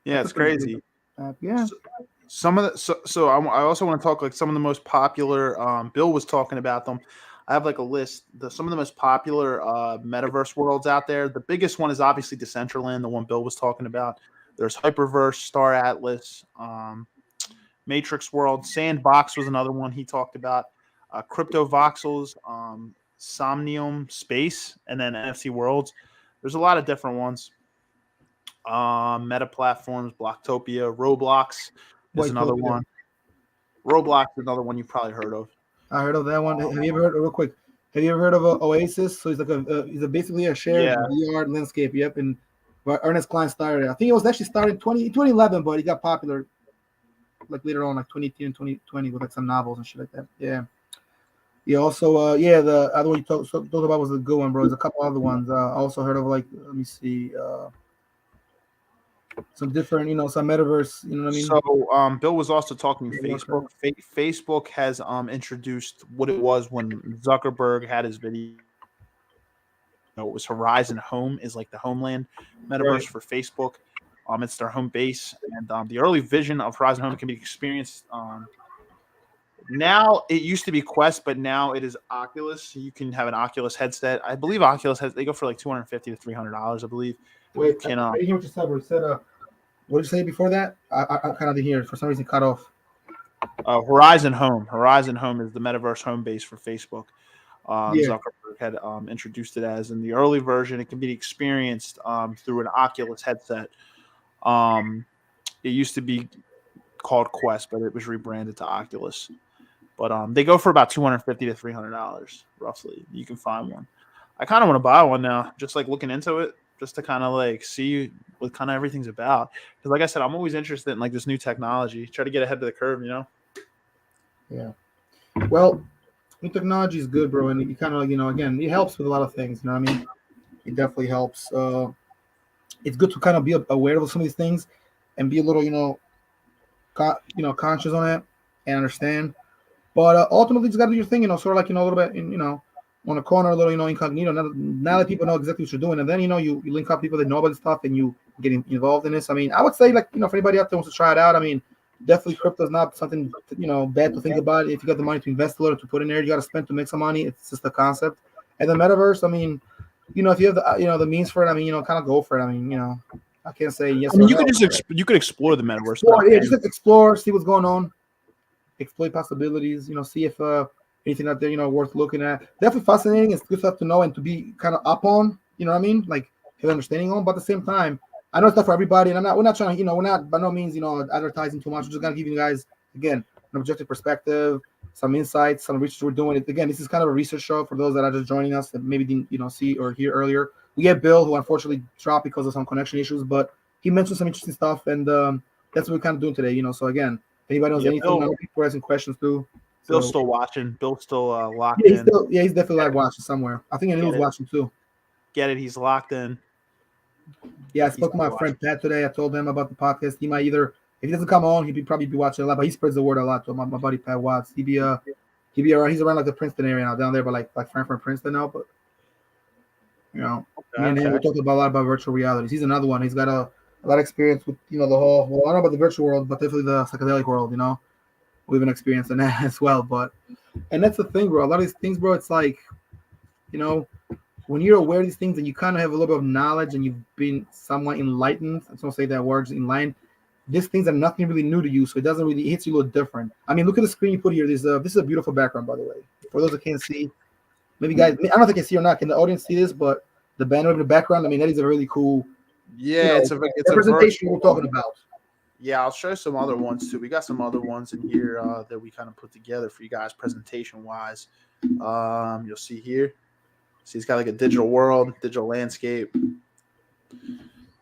Yeah, it's crazy. Yeah. Some of the so I also want to talk like some of the most popular. Bill was talking about them. I have like a list. Some of the most popular metaverse worlds out there. The biggest one is obviously Decentraland, the one Bill was talking about. There's Hyperverse, Star Atlas, Matrix World, Sandbox was another one he talked about. Crypto Voxels, Somnium Space, and then NFT Worlds. There's a lot of different ones. Meta platforms, Blocktopia, Roblox is another one. Roblox is another one you've probably heard of. I heard of that one. Have you ever heard, real quick, have you ever heard of Oasis? So he's like he's basically a shared VR landscape. Yep. And Ernest Klein started it. I think it was actually started in 2011, but he got popular like later on, like 2018 and 2020 with like some novels and shit like that. Yeah. Yeah. Also, the other one you talked about was a good one, bro. There's a couple other ones. I also heard of like, let me see, some different, some metaverse. You know what I mean? So, Bill was also talking Facebook. Facebook has introduced what it was when Zuckerberg had his video. It was Horizon Home, is like the homeland metaverse for Facebook. It's their home base, and the early vision of Horizon Home can be experienced. Now it used to be Quest, but now it is Oculus. So you can have an Oculus headset. I believe Oculus they go for like $250 to $300. I believe. Wait, I didn't hear what you said. Bro. You said, what did you say before that? I kind of didn't hear. For some reason, cut off. Horizon Home. Horizon Home is the metaverse home base for Facebook. Zuckerberg had introduced it as in the early version. It can be experienced through an Oculus headset. It used to be called Quest, but it was rebranded to Oculus. But they go for about $250 to $300 roughly. You can find one. I kind of want to buy one now, just like looking into it, just to kind of like see what kind of everything's about. Because like I said, I'm always interested in like this new technology. Try to get ahead of the curve, Yeah. Well, new technology is good, bro, and it kind of like again, it helps with a lot of things. You know what I mean? It definitely helps. It's good to kind of be aware of some of these things and be a little, conscious on it and understand. But ultimately, you just got to do your thing, sort of like a little bit, on a corner, a little, incognito. Now that people know exactly what you're doing, and then you link up people that know about this stuff, and you get involved in this. I mean, I would say like for anybody out there who wants to try it out, I mean, definitely crypto is not something bad to think about. If you got the money to invest a little, to put in there, you got to spend to make some money. It's just a concept. And the metaverse, I mean, if you have the the means for it, I mean, kind of go for it. I mean, I can't say yes. I mean, you could just you could explore the metaverse. Just like explore, see what's going on, exploit possibilities. See if anything out there worth looking at. Definitely fascinating. It's good stuff to know and to be kind of up on. You know what I mean? Like have understanding on. But at the same time, I know it's not for everybody, and we're not trying to we're not by no means advertising too much. We're just gonna give you guys again an objective perspective, some insights, some research we're doing. Again, this is kind of a research show for those that are just joining us that maybe didn't see or hear earlier. We had Bill, who unfortunately dropped because of some connection issues, but he mentioned some interesting stuff, and that's what we're kind of doing today. So again, if anybody knows anything, Bill, people are asking questions too. Bill's still watching. Bill's still locked in. He's definitely like watching somewhere. I think Anil's watching too. Get it? He's locked in. Yeah, I spoke to my friend Pat today. I told him about the podcast. He might either, if he doesn't come on, he'd probably be watching a lot, but he spreads the word a lot. So my buddy Pat Watts, he'd be around. He's around like the Princeton area now, down there, but like Frankfurt, Princeton now. But You know, me and him we Okay. talked about a lot about virtual realities. He's another one. He's got a lot of experience with the whole. Well, I don't know about the virtual world, but definitely the psychedelic world. We've been experiencing that as well. But and that's the thing, bro. A lot of these things, bro. It's like you know when you're aware of these things and you kind of have a little bit of knowledge and you've been somewhat enlightened. I don't say that words enlightened. These things are nothing really new to you, so it doesn't really it hits you a little different. I mean, look at the screen you put here. This is a beautiful background, by the way. For those that can't see, maybe guys, I don't know if they can see or not. Can the audience see this? But the banner in the background, I mean, that is a really cool, Yeah, it's a representation we're virtual. talking about. Yeah, I'll show some other ones too. We got some other ones in here that we kind of put together for you guys presentation wise. You'll see here. See, it's got like a digital world, digital landscape,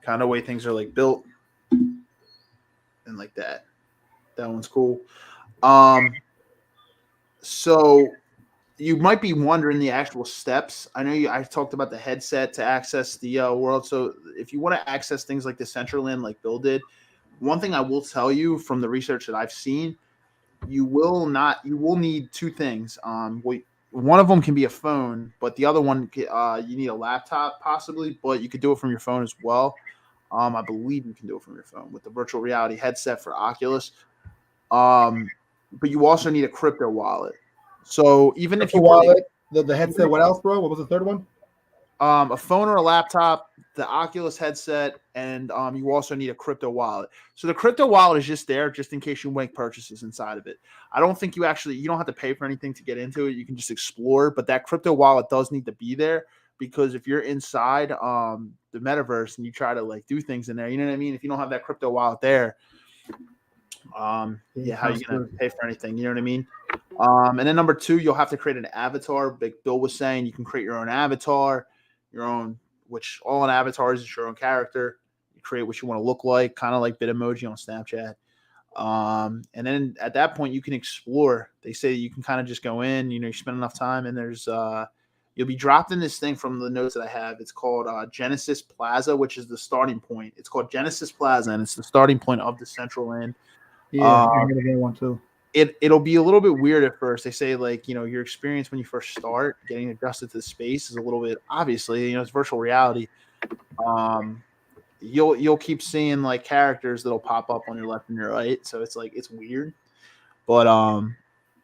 kind of way things are like built, and like that. That one's cool. So you might be wondering the actual steps. I talked about the headset to access the world. So if you want to access things like the Decentraland, like Bill did, one thing I will tell you from the research that I've seen, you will need two things. One of them can be a phone, but the other one you need a laptop possibly, but you could do it from your phone as well. I believe you can do it from your phone with the virtual reality headset for Oculus. But you also need a crypto wallet. So even if Crypto you want wallet, the headset. What else, bro? What was the third one? a phone or a laptop, the Oculus headset, and you also need a crypto wallet. So the crypto wallet is just there, just in case you make purchases inside of it. I don't think you don't have to pay for anything to get into it. You can just explore, but that crypto wallet does need to be there because if you're inside the metaverse and you try to like do things in there, you know what I mean. If you don't have that crypto wallet there, how are you gonna pay for anything? You know what I mean? And then number two, you'll have to create an avatar. Big Bill was saying you can create your own avatar, which all an avatar is your own character. You create what you want to look like, kind of like Bitmoji on Snapchat. And then at that point, you can explore. They say you can kind of just go in. You spend enough time, and there's you'll be dropped in this thing from the notes that I have. It's called Genesis Plaza, which is the starting point. It's called Genesis Plaza, and it's the starting point of the Decentraland. Yeah, I'm gonna get one too. It'll be a little bit weird at first. They say your experience when you first start getting adjusted to the space is a little bit obviously it's virtual reality. You'll keep seeing like characters that'll pop up on your left and your right, so it's weird. But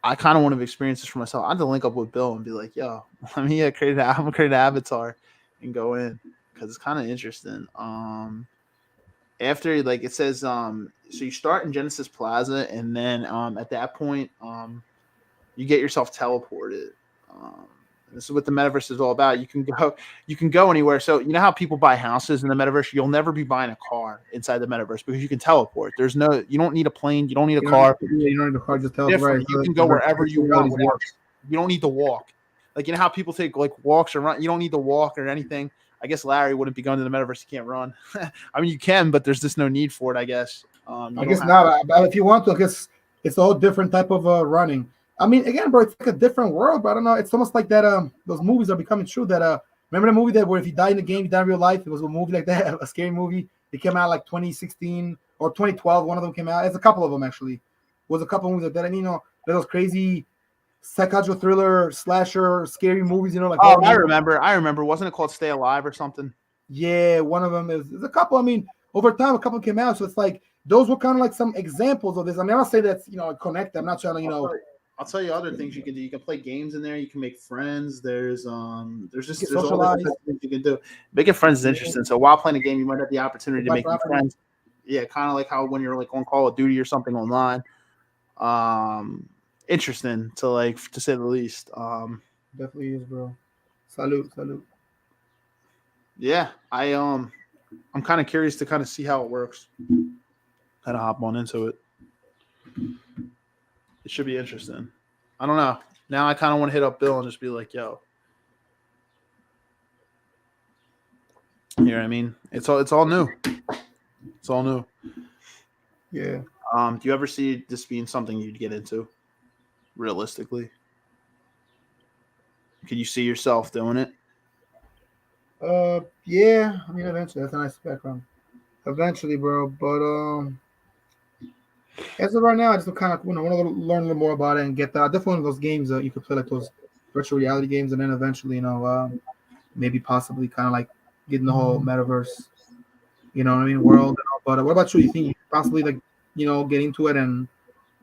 I kind of want to experience this for myself. I have to link up with Bill and be like, yo, I'm gonna create an avatar and go in because it's kind of interesting. After it says so you start in Genesis Plaza and then at that point you get yourself teleported. This is what the metaverse is all about. You can go anywhere. So you know how people buy houses in the metaverse? You'll never be buying a car inside the metaverse because you can teleport. You don't need a plane, you don't need a car. You don't need a car, just teleport. Right. You can go wherever you want. You don't need to walk. Like how people take like walks or run. You don't need to walk or anything. I guess Larry wouldn't be going to the metaverse. He can't run. I mean, you can, but there's just no need for it, I guess. I guess not. But if you want to, I guess it's a whole different type of running. I mean, again, bro, it's like a different world, but I don't know. It's almost like that. Those movies are becoming true. That remember the movie that where if you die in the game, you die in real life. It was a movie like that, a scary movie. It came out like 2016 or 2012. One of them came out. It's a couple of them actually. It was a couple of movies like that. And those crazy psychological thriller, slasher, scary movies. Like I remember. Wasn't it called Stay Alive or something? Yeah, one of them is a couple. I mean, over time, a couple came out. So it's like those were kind of like some examples of this. I mean, I'll say that's connected. I'm not trying to I'll tell you other things you can do. You can play games in there. You can make friends. There's all things you can do. Making friends is interesting. So while playing a game, you might have the opportunity to make friends. Yeah, kind of like how when you're like on Call of Duty or something online. Interesting to say the least. Definitely is, bro. Salute. Yeah, I'm kind of curious to kind of see how it works. Kind of hop on into it. It should be interesting. I don't know. Now I kind of want to hit up Bill and just be like, yo. You know what I mean? It's all new. It's all new. Yeah. Do you ever see this being something you'd get into? Realistically? Can you see yourself doing it? Yeah. I mean, eventually. That's a nice background. Eventually, bro. But as of right now, I just kind of want to learn a little more about it and get that. Definitely one of those games that you could play, like those virtual reality games, and then eventually, maybe possibly kind of like getting the whole metaverse, what I mean, world. But what about you? You think you could possibly like get into it and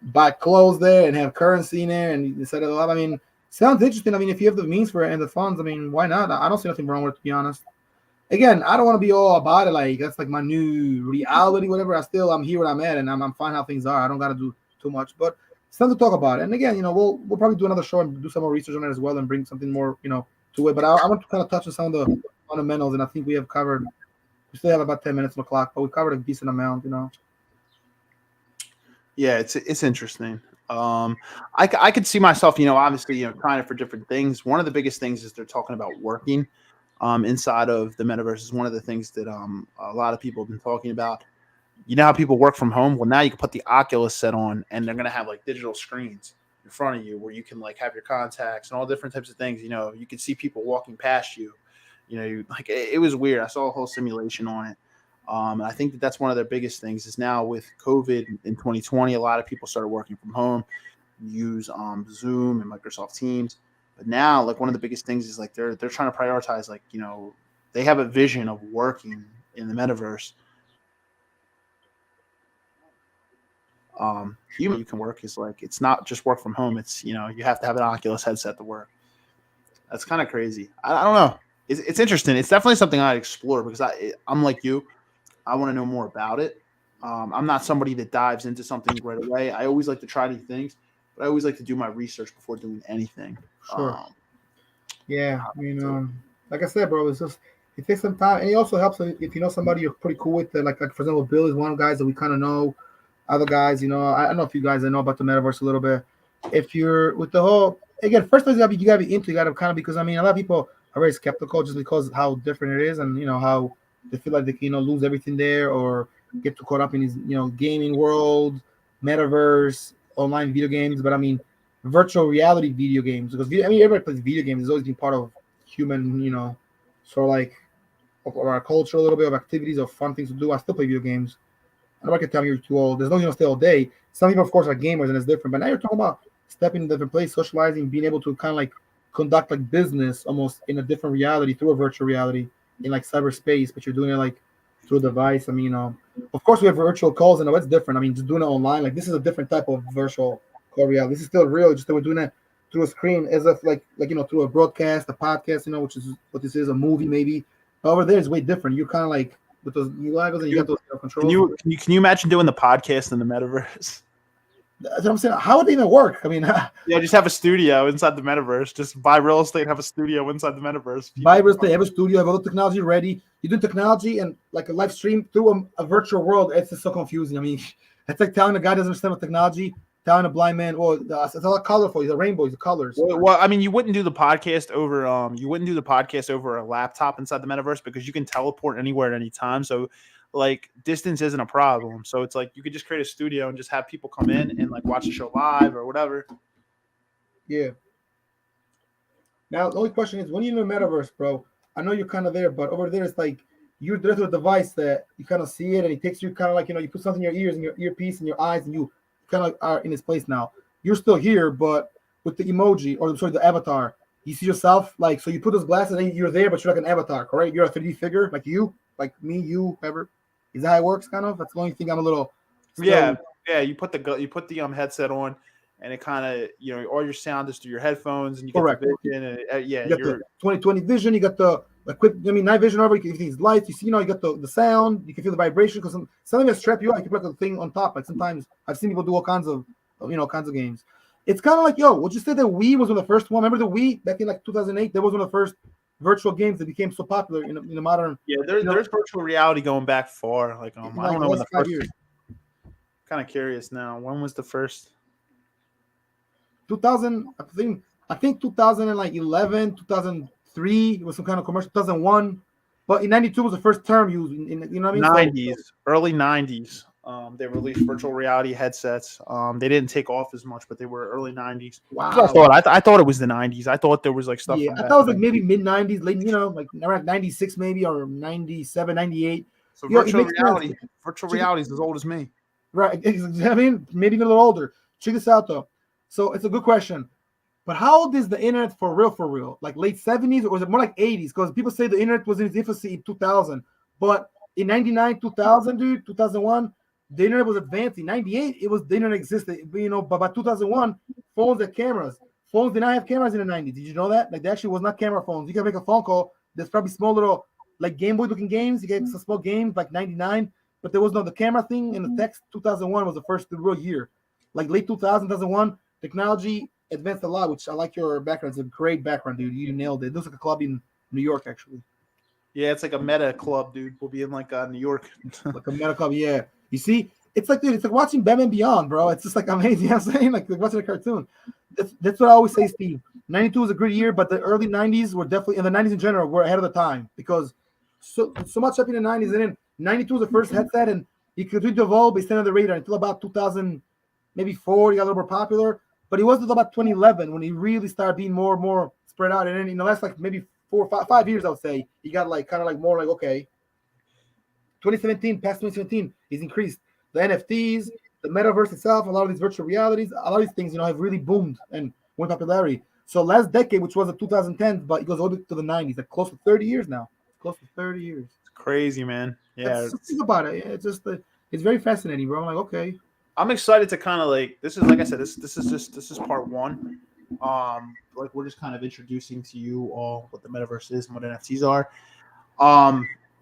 buy clothes there and have currency in there and set it up? I mean, sounds interesting. I mean, if you have the means for it and the funds, I mean, why not? I don't see nothing wrong with it, to be honest. Again, I don't want to be all about it. Like that's like my new reality, whatever. I'm here where I'm at, and I'm fine how things are. I don't got to do too much, but it's something to talk about. And again, we'll probably do another show and do some more research on it as well and bring something more, to it. But I want to kind of touch on some of the fundamentals, and I think we have covered. We still have about 10 minutes on the clock, but we covered a decent amount, Yeah, it's interesting. I could see myself, obviously, trying it for different things. One of the biggest things is they're talking about working inside of the metaverse is one of the things that a lot of people have been talking about. You know how people work from home? Well, now you can put the Oculus set on, and they're going to have like digital screens in front of you where you can like have your contacts and all different types of things. You can see people walking past you. Like it was weird. I saw a whole simulation on it. And I think that's one of their biggest things is now with COVID in 2020, a lot of people started working from home, use Zoom and Microsoft Teams. But now, like one of the biggest things is like they're trying to prioritize, like, they have a vision of working in the metaverse. You can work is like it's not just work from home. It's you have to have an Oculus headset to work. That's kind of crazy. I don't know. It's interesting. It's definitely something I'd explore because I'm like you. I want to know more about it. I'm not somebody that dives into something right away. I always like to try new things, but I always like to do my research before doing anything. Sure. Yeah, like I said, bro, it takes some time, and it also helps if you know somebody you're pretty cool with. Like for example, Bill is one of the guys that we kind of know. Other guys, I don't know if you guys know about the metaverse a little bit. If you're with the whole, again, first thing you gotta be into, you gotta kind of, because a lot of people are very skeptical just because how different it is, and how they feel like they can lose everything there or get too caught up in his gaming world, metaverse, online video games. But virtual reality video games, because everybody plays video games. It's always been part of human, sort of like of our culture, a little bit of activities of fun things to do. I still play video games. Nobody can tell me you're too old. There's no stay all day. Some people, of course, are gamers, and it's different. But now you're talking about stepping in a different place, socializing, being able to kind of like conduct like business almost in a different reality through a virtual reality in like cyberspace, but you're doing it like through a device. Of course, we have virtual calls, and it's different. Just doing it online, like this is a different type of virtual call reality. This is still real, just that we're doing it through a screen, as if like through a broadcast, a podcast, which is what this is, a movie maybe. But over there, it's way different. You're kind of like with those new levels, and you got those controls. Can you imagine doing the podcast in the metaverse? That's what I'm saying. How would they even work? Yeah, just have a studio inside the metaverse. Just buy real estate and have a studio inside the metaverse. Buy real estate, have a studio, have all the technology ready. You do technology and like a live stream through a virtual world. It's just so confusing. It's like telling a guy doesn't understand what technology, telling a blind man, it's all colorful. He's a rainbow. He's the colors. Well, you wouldn't do the podcast over a laptop inside the metaverse because you can teleport anywhere at any time. So like distance isn't a problem. So it's like you could just create a studio and just have people come in and like watch the show live or whatever. Yeah. Now the only question is, when you're in the metaverse, bro, I know you're kind of there, but over there it's like you're there to a device that you kind of see it and it takes you kind of like, you put something in your ears and your earpiece and your eyes and you kind of are in its place now. You're still here, but with the emoji or the avatar, you see yourself like, so you put those glasses and you're there, but you're like an avatar, correct? You're a 3D figure, like you, like me, you, whoever. Is that how it works? Kind of. That's the only thing I'm a little. Yeah. You put the headset on, and it kind of all your sound is through your headphones, and you get the vision. And you got the 20/20 vision. You got the quick. night vision. Over. You can see lights. You see, you got the sound. You can feel the vibration because something that strap you out. You can put a thing on top. Like sometimes I've seen people do all kinds of games. It's kind of like, would you say that Wii was one of the first one? Remember the Wii back in like 2008? That was one of the first virtual games that became so popular in the modern. Yeah, there's virtual reality going back far. Like I don't know when the first. Years. Kind of curious now. When was the first? 2000. I think 2011, 2003. It was some kind of commercial. 2001, but in '92 was the first term used. In 90s, early '90s. They released virtual reality headsets. They didn't take off as much, but they were early '90s. Wow. I thought it was the '90s. I thought there was like stuff. Yeah, I thought it was like maybe mid '90s, late, like around '96 maybe, or '97, '98. So virtual reality is as old as me. Right. Maybe even a little older. Check this out though. So it's a good question. But how old is the internet for real? For real, like late 70s or was it more like 80s? Because people say the internet was in its infancy in 2000, but in 99, 2000, dude, 2001, the internet was advancing. 98, it was the internet existed. But by 2001, phones had cameras. Phones did not have cameras in the 90s. Did you know that? Like, they actually was not camera phones. You can make a phone call. There's probably small little like Game Boy looking games. You get some small games like 99, but there was no the camera thing in the text. 2001 was the first real year. Like late 2000, 2001, technology advanced a lot, which I like your background. It's a great background, dude. You nailed it. It looks like a club in New York, actually. Yeah, it's like a meta club, dude. We'll be in like New York. Like a meta club, yeah. You see, it's like, dude, it's like watching Batman Beyond, bro. It's just like amazing. You know what I'm saying? Like watching a cartoon. That's what I always say, Steve. 92 was a great year, but the early 90s were definitely, and the 90s in general, were ahead of the time because so much happened in the 90s. And then 92 was the first headset, and you could evolve, but stayed on the radar until about 2000, maybe 4, he got a little more popular. But it wasn't until about 2011 when he really started being more and more spread out. And then in the last like maybe 4 or 5 years, I would say, he got like kind of like more like, okay, 2017, past 2017, he's increased. The NFTs, the metaverse itself, a lot of these virtual realities, a lot of these things, have really boomed and won popularity. So last decade, which was the 2010s, but it goes all the way to the 90s, like close to 30 years now. Close to 30 years. It's crazy, man. Yeah. Think about it. It's just it's very fascinating, bro. I'm like, okay. I'm excited to kind of like this is like I said, this is part one. Like we're just kind of introducing to you all what the metaverse is and what NFTs are.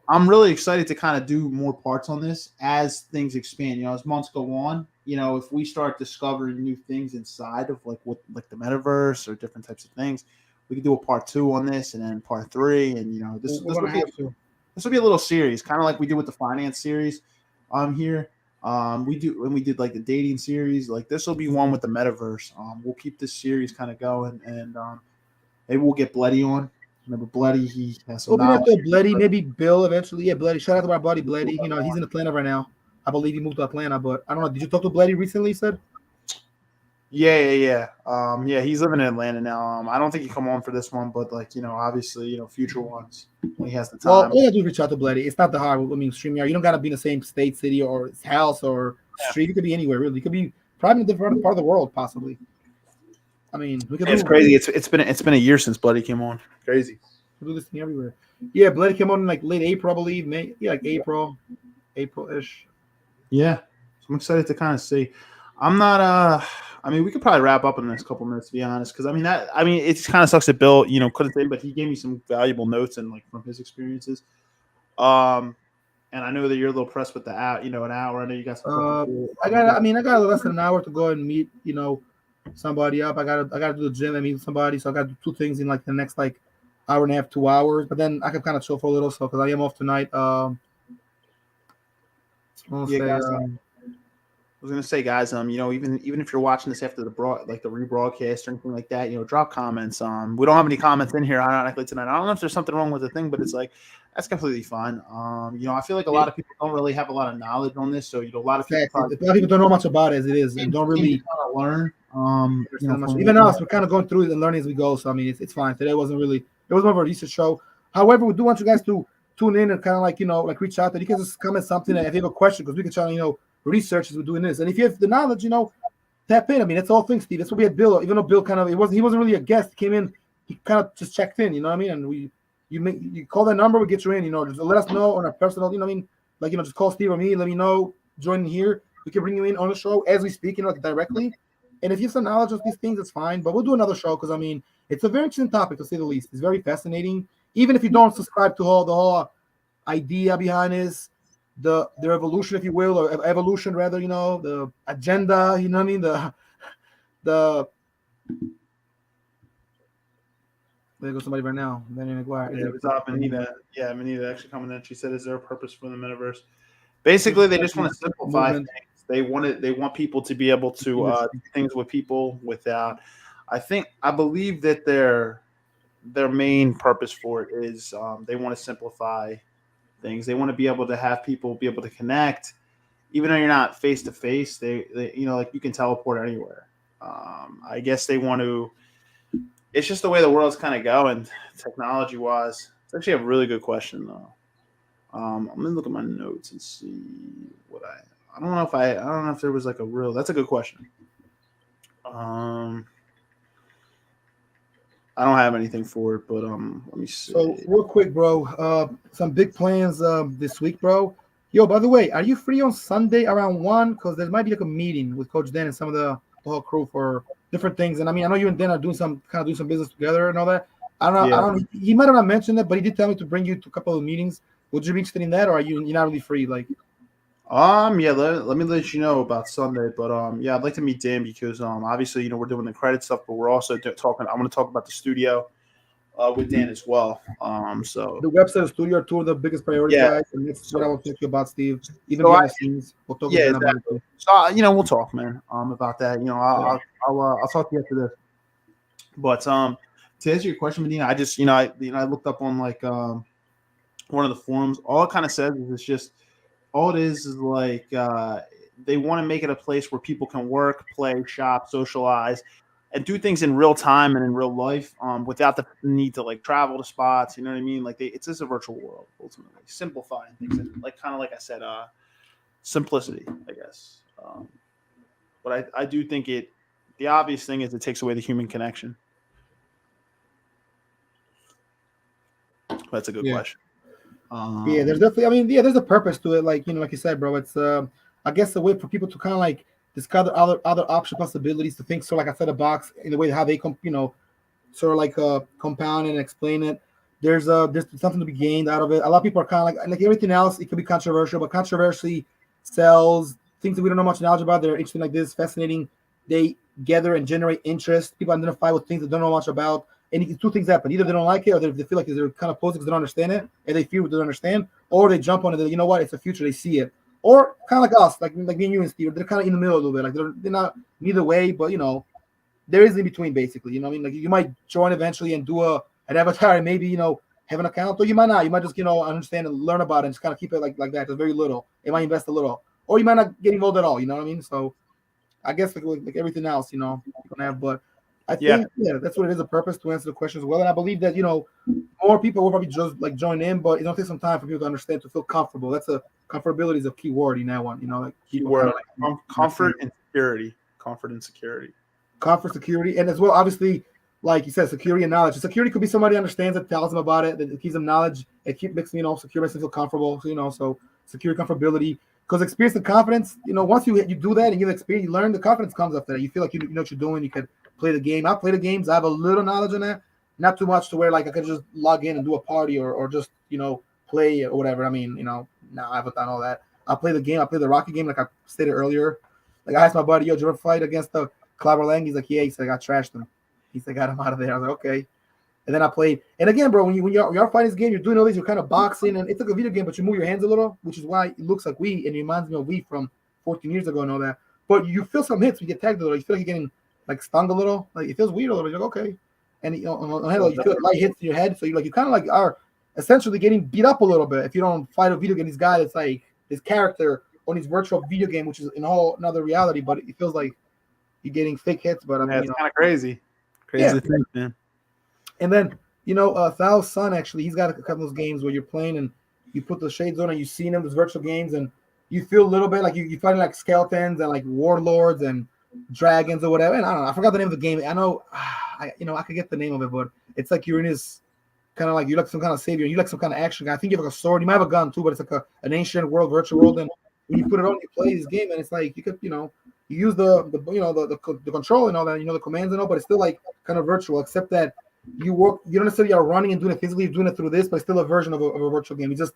I'm really excited to kind of do more parts on this as things expand. As months go on, if we start discovering new things inside of like the metaverse or different types of things, we could do a part 2 on this and then part 3. And this will be a little series, kind of like we did with the finance series here. We did like the dating series. Like this will be one with the metaverse. We'll keep this series kind of going, and maybe we'll get Bloody on. Remember Bloody? He has some knowledge. Bloody, maybe Bill eventually. Yeah, Bloody. Shout out to my buddy Bloody. He's in Atlanta right now. I believe he moved to Atlanta, but I don't know. Did you talk to Bloody recently? You said. Yeah. He's living in Atlanta now. I don't think he come on for this one, but obviously, future ones when he has the time. Well, all you gotta do is reach out to Bloody. It's not the hard. StreamYard. You don't gotta be in the same state, city, or his house or street. You could be anywhere, really. You could be probably in a different part of the world, possibly. I mean, it's crazy. It's been a year since Bloody came on. Crazy. We do this thing everywhere. Yeah, Bloody came on in like late April, I believe. May, yeah, like April-ish. Yeah, so I'm excited to kind of see. I'm not. We could probably wrap up in the next couple minutes, to be honest, because it just kind of sucks that Bill, couldn't say, but he gave me some valuable notes and like from his experiences. And I know that you're a little pressed with the hour, an hour. I know you got some. I got less than an hour to go and meet, somebody up. I gotta do the gym and meet somebody, so I gotta do 2 things in like the next like hour and a half, 2 hours. But then I can kind of chill for a little, so because I am off tonight. I was gonna say, guys, even if you're watching this after the rebroadcast or anything like that, drop comments. We don't have any comments in here ironically tonight. I don't know if there's something wrong with the thing, but it's like that's completely fine. I feel like a lot of people don't really have a lot of knowledge on this, so a lot of people don't know much about it as it is, and don't really learn. Even us, we're kind of going through it and learning as we go. So it's fine. Today it was more of a research show. However, we do want you guys to tune in and kind of like reach out. That you can just comment something if you have a question, because we can try to research as we're doing this. And if you have the knowledge, tap in. That's all things, Steve. That's what we had Bill. Even though Bill he wasn't really a guest. He came in, he kind of just checked in. You know what I mean? And you call that number, we get you in. Just let us know on our personal. Just call Steve or me. Let me know. Join here. We can bring you in on the show as we speak. Directly. And if you have some knowledge of these things, it's fine. But we'll do another show because it's a very interesting topic to say the least. It's very fascinating. Even if you don't subscribe to the whole idea behind this, the revolution, if you will, or evolution rather, the agenda, the there goes somebody right now. Manita actually coming in. She said, "Is there a purpose for the metaverse?" Basically, they just want to simplify things. They want people to be able to do things with people without. I believe that their main purpose for it is they want to simplify things. They want to be able to have people be able to connect, even though you're not face to face. They like you can teleport anywhere. I guess they want to. It's just the way the world's kind of going, technology wise. It's actually a really good question though. I'm gonna look at my notes and see what I don't know if there was like a real. That's a good question. I don't have anything for it, but let me see. So real quick, bro, some big plans this week, bro. Yo, by the way, are you free on Sunday around 1? Because there might be like a meeting with Coach Dan and some of the whole crew for different things. And I mean, I know you and Dan are doing some business together and all that. I don't know. Yeah. I don't. He might have not mentioned it, but he did tell me to bring you to a couple of meetings. Would you be interested in that, or you're not really free? Like, Yeah, let me let you know about Sunday, but yeah, I'd like to meet Dan because obviously we're doing the credit stuff, but we're also talking. I want to talk about the studio with Dan as well. So the website, the studio, are two of the biggest priorities, yeah, guys, and that's what I so, will talk to you about, Steve. Even so behind the scenes, we'll talk with yeah, Dan about it exactly. too. So we'll talk, man, about that. Yeah. I'll talk to you after this. But to answer your question, Medina, I just I looked up on like one of the forums. All it kind of says is it's just all it is like they want to make it a place where people can work, play, shop, socialize, and do things in real time and in real life without the need to like travel to spots. You know what I mean? Like it's just a virtual world ultimately, simplifying things and like kind of like I said, simplicity, I guess. But I do think the obvious thing is it takes away the human connection. That's a good Yeah. question. Yeah, there's definitely. I mean, yeah, there's a purpose to it. Like like you said, bro. It's I guess a way for people to kind of like discover other option possibilities to think. So, like I said, a box in the way how they sort of like compound and explain it. There's something to be gained out of it. A lot of people are kind of like everything else. It could be controversial, but controversy sells. Things that we don't know much knowledge about. They're interesting like this, fascinating. They gather and generate interest. People identify with things they don't know much about. And two things happen: either they don't like it, or they feel like they're kind of posing because they don't understand it, and they feel they don't understand, or they jump on it. You know what? It's the future. They see it, or kind of like us, like me and you and Steve. They're kind of in the middle a little bit. Like they're not neither way, but there is in between basically. You know what I mean? Like you might join eventually and do an avatar and maybe have an account, or you might not. You might just understand and learn about it and just kind of keep it like that. Just very little. It might invest a little, or you might not get involved at all. You know what I mean? So I guess like everything else, you're gonna have. But I think that's what it is, a purpose to answer the question as well. And I believe that more people will probably just like join in, but it's gonna take some time for people to understand, to feel comfortable. That's comfortability is a key word in that one. Like keyword comfort and security. Comfort and security. Comfort, security, and as well, obviously, like you said, security and knowledge. Security could be somebody understands it, tells them about it, that gives them knowledge. It makes me secure, makes them feel comfortable. So security, comfortability. Because experience and confidence, once you do that and you experience, you learn, the confidence comes after that. You feel like you know what you're doing. You can play the game. I play the games. I have a little knowledge on that, not too much to where like I could just log in and do a party or just play or whatever. I mean, I haven't done all that. I play the game. I play the Rocky game, like I stated earlier. Like I asked my buddy, "Yo, did you ever fight against the Clobber Lang?" He's like, "Yeah." He said, "I trashed him." He said, "Got him out of there." I was like, "Okay." And then I played. And again, bro, when you're fighting this game, you're doing all these, you're kind of boxing, and it's like a video game, but you move your hands a little, which is why it looks like Wii, and it reminds me of Wii from 14 years ago and all that. But you feel some hits, you get tagged a little, you feel like you're getting like stung a little, like it feels weird a little. You're like, okay, and you feel light hits in your head, so you kind of like are essentially getting beat up a little bit if you don't fight a video game. This guy that's like his character on his virtual video game, which is in a whole another reality, but it feels like you're getting fake hits. But I mean, it's kind of crazy thing, man. And then Thao's son, actually, he's got a couple of those games where you're playing and you put the shades on and you see them, those virtual games, and you feel a little bit like you're fighting like skeletons and like warlords and dragons or whatever. And I don't know, I forgot the name of the game. I know, I could get the name of it, but it's like you're in this kind of like you're like some kind of savior. You like some kind of action guy. I think you have like a sword. You might have a gun too, but it's like an ancient world, virtual world. And when you put it on, you play this game, and it's like you could, you use the control and all that, the commands and all, but it's still like kind of virtual, except that you don't necessarily are running and doing it physically, you're doing it through this, but it's still a version of a virtual game. It's just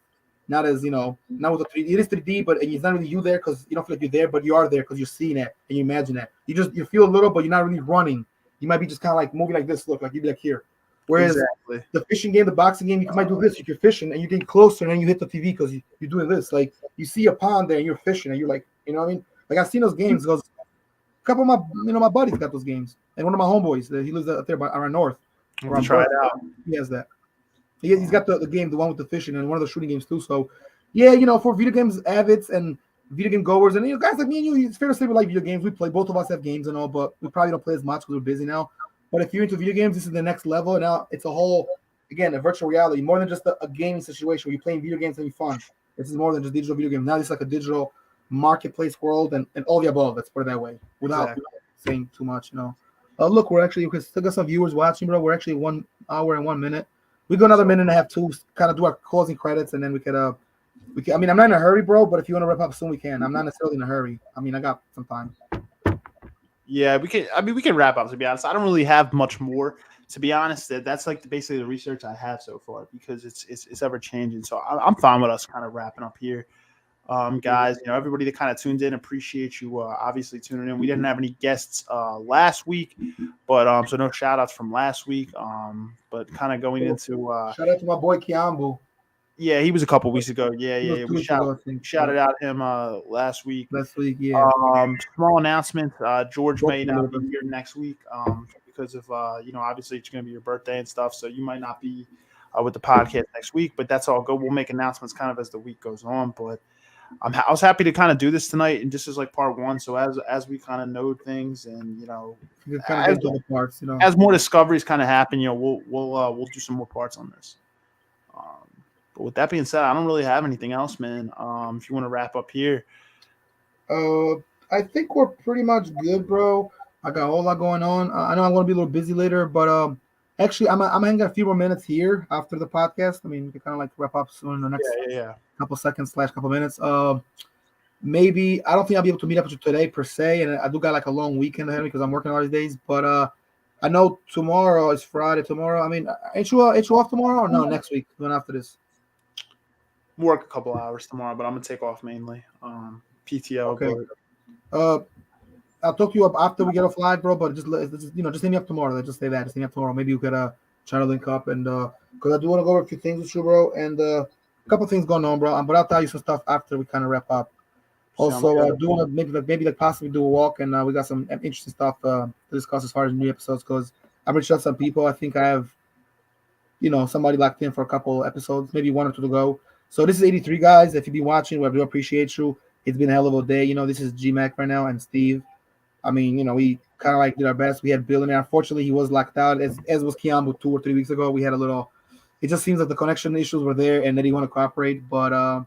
not as not with the 3D. It is 3D, but it's not really you there because you don't feel like you're there, but you are there because you're seeing it and you imagine it. You feel a little, but you're not really running. You might be just kind of like moving like this, look like you'd be like here. Whereas the fishing game, the boxing game, you might do this, you're fishing and you're getting closer and then you hit the TV because you're doing this. Like you see a pond there and you're fishing and you're like, you know what I mean? Like I've seen those games because a couple of my buddies got those games, and one of my homeboys, he lives out there around north. Try it out. He has that. He's got the game, the one with the fishing, and one of the shooting games too. So, yeah, for video games avids and video game goers, and guys like me and you, it's fair to say we like video games. We play. Both of us have games and all, but we probably don't play as much because we're busy now. But if you're into video games, this is the next level. And now it's a whole, again, a virtual reality, more than just a gaming situation where you're playing video games and having fun. This is more than just digital video games. Now it's like a digital marketplace world and all the above. Let's put it that way, without saying too much, Look, we still got some viewers watching, bro. We're actually 1 hour and 1 minute. We go another minute and a half to kind of do our closing credits, and then we could. I mean, I'm not in a hurry, bro. But if you want to wrap up soon, we can. I'm not necessarily in a hurry. I mean, I got some time. Yeah, we can. I mean, we can wrap up. To be honest, I don't really have much more. To be honest, that's like basically the research I have so far because it's ever changing. So I'm fine with us kind of wrapping up here. Guys, everybody that kind of tuned in, appreciate you obviously tuning in. We didn't have any guests last week, but so no shout outs from last week. But kind of going into Shout out to my boy Kiambu. yeah, he was a couple weeks ago. Yeah. We shouted out him last week. Yeah. Small announcement. George may not be here next week because of obviously it's going to be your birthday and stuff, so you might not be with the podcast next week. But that's all good. We'll make announcements kind of as the week goes on. But I was happy to kind of do this tonight, and this is like part one. So as we kind of know things, and you kind of get the parts, as more discoveries kind of happen, we'll do some more parts on this. But with that being said, I don't really have anything else, man. If you want to wrap up here, I think we're pretty much good, bro. I got a whole lot going on. I know I'm going to be a little busy later, but actually, I'm hanging a few more minutes here after the podcast. I mean, we can kind of like wrap up soon in the next couple seconds / couple minutes. Maybe I don't think I'll be able to meet up with you today per se, and I do got like a long weekend ahead of me because I'm working all these days. But I know tomorrow is Friday. Tomorrow, I mean, ain't you off tomorrow or no? Next week, going after this. Work a couple hours tomorrow, but I'm gonna take off mainly. PTO. Okay. I'll talk to you up after we get off live, bro. But just hit me up tomorrow. Let's just say that. Just hit me up tomorrow. Maybe we could try to link up and because I do want to go over a few things with you, bro, and a couple things going on, bro. But I'll tell you some stuff after we kind of wrap up. Also, I do want to maybe possibly do a walk, and we got some interesting stuff to discuss as far as new episodes. Because I'm reaching out to some people. I think I have, somebody locked in for a couple episodes, maybe 1 or 2 to go. So this is 83, guys. If you be watching, we do appreciate you. It's been a hell of a day. This is G-Mac right now and Steve. I mean, we kind of like did our best. We had Bill in there. Unfortunately, he was locked out, as was Kiambu 2 or 3 weeks ago. We had a little – it just seems like the connection issues were there and that he want to cooperate. But,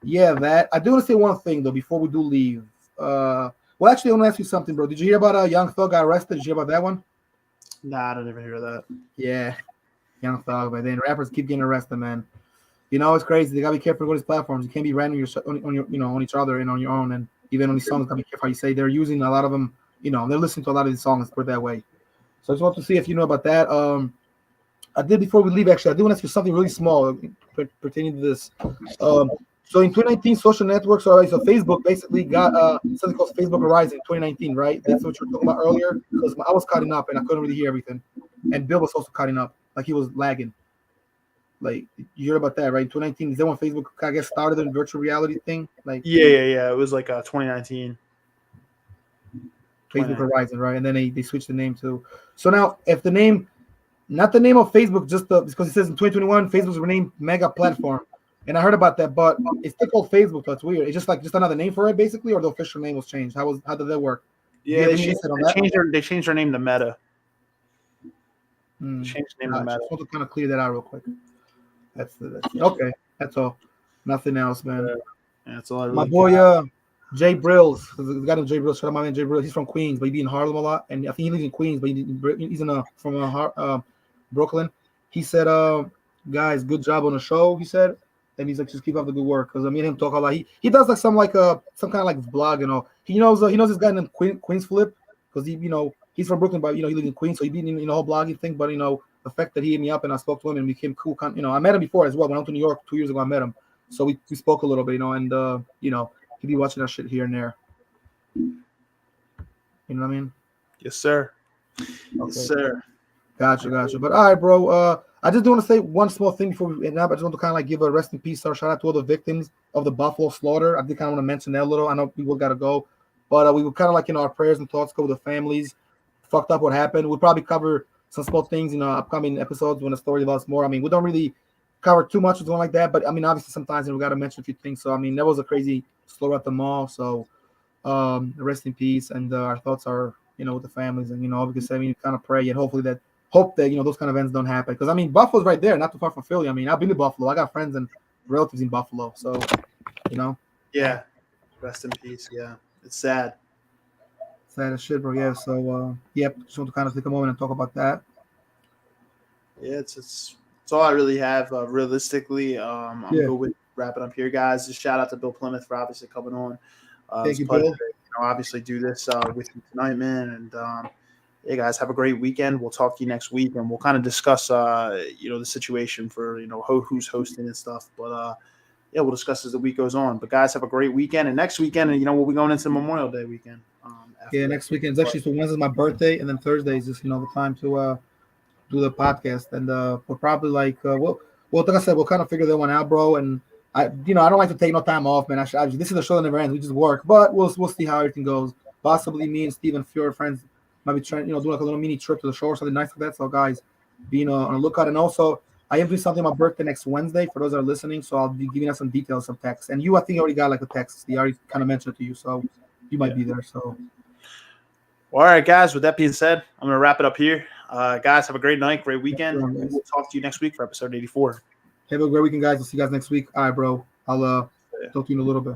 yeah, that – I do want to say one thing, though, before we do leave. Well, actually, I want to ask you something, bro. Did you hear about Young Thug got arrested? Did you hear about that one? Nah, I didn't even hear that. Yeah, Young Thug. But then rappers keep getting arrested, man. It's crazy. They gotta be careful with these platforms. You can't be ranting on each other and on your own, and even on these songs. Gotta be careful how you say. They're using a lot of them. They're listening to a lot of these songs. Put it that way. So I just want to see if you know about that. I did before we leave. Actually, I do want to ask you something really small pertaining to this. So in 2019, social networks. So Facebook basically got something called Facebook Horizon in 2019, right? That's what you were talking about earlier. Because I was cutting up and I couldn't really hear everything, and Bill was also cutting up, like he was lagging. Like, you heard about that, right? 2019, is that when Facebook, I guess, started the virtual reality thing? Like, yeah. It was like 2019. Facebook Horizon, right? And then they switched the name to. So now, if the name, not the name of Facebook, just because it says in 2021, Facebook's renamed Mega Platform. And I heard about that, but it's still called Facebook, so it's weird. It's just another name for it, basically, or the official name was changed. How did that work? Yeah, they changed their name to Meta. Changed the name to Meta. I just want to kind of clear that out real quick. That's okay. That's all. Nothing else, man. Yeah, that's all I really my boy, Jay Brills. The guy named Jay Brills. Shout out my man Jay Brills. He's from Queens, but he be in Harlem a lot, and I think he lives in Queens, but he's from Brooklyn. He said, "Guys, good job on the show." He said, and he's like, "Just keep up the good work." Because I mean, him talk a lot. He does like some kind of like blog, He knows this guy named Queens Flip because he's from Brooklyn, but he lives in Queens, so he be in the whole blogging thing, but the fact that he hit me up and I spoke to him and we became cool. I met him before as well. When I went to New York 2 years ago, I met him. So we spoke a little bit, and he'd be watching our shit here and there. You know what I mean? Yes, sir. Okay. Yes, sir. Gotcha. But all right, bro. I just do want to say one small thing before we end up. I just want to kind of like give a rest in peace or shout out to all the victims of the Buffalo slaughter. I did kind of want to mention that a little. I know people got to go, but we would kind of like our prayers and thoughts go with the families. Fucked up what happened. We'll probably cover some small things in upcoming episodes when the story develops more. I mean, we don't really cover too much or something like that, but I mean, obviously sometimes we got to mention a few things. So I mean, that was a crazy slaughter at the mall. So rest in peace, and our thoughts are with the families, and because I mean, kind of pray and hope that those kind of events don't happen. Because I mean, Buffalo's right there, not too far from Philly. I mean, I've been to Buffalo. I got friends and relatives in Buffalo, so Yeah. Rest in peace. Yeah, it's sad. Sad as shit, bro. Yeah. So yep, just want to kind of take a moment and talk about that. Yeah, it's all I really have. Realistically, I'm Yeah. good with wrapping up here, guys. Just shout out to Bill Plymouth for obviously coming on. Thank It's a you, pleasure Bill. to obviously do this with you tonight, man. And yeah, guys, have a great weekend. We'll talk to you next week, and we'll kind of discuss the situation for who's hosting and stuff. But yeah, we'll discuss as the week goes on. But guys, have a great weekend. And next weekend, and we'll be going into Memorial Day weekend. After Yeah, that. next weekend is actually so Wednesday's my birthday, and then Thursday is just the time to do the podcast, and we'll probably like like I said, we'll kind of figure that one out, bro. And I don't like to take no time off, man. This is the show that never ends. We just work, but we'll see how everything goes. Possibly me and Steve and a few other friends might be trying, do like a little mini trip to the show or something nice like that. So guys, be on the lookout. And also, I am doing something on my birthday next Wednesday for those that are listening. So I'll be giving us some details, some text. And I think you already got like a text. He already kind of mentioned it to you, so you might be there. So. Well, all right, guys. With that being said, I'm gonna wrap it up here. Guys, have a great night, great weekend. Sure, guys. We'll talk to you next week for episode 84. Have a great weekend, guys. We'll see you guys next week. All right, bro. I'll talk to you in a little bit.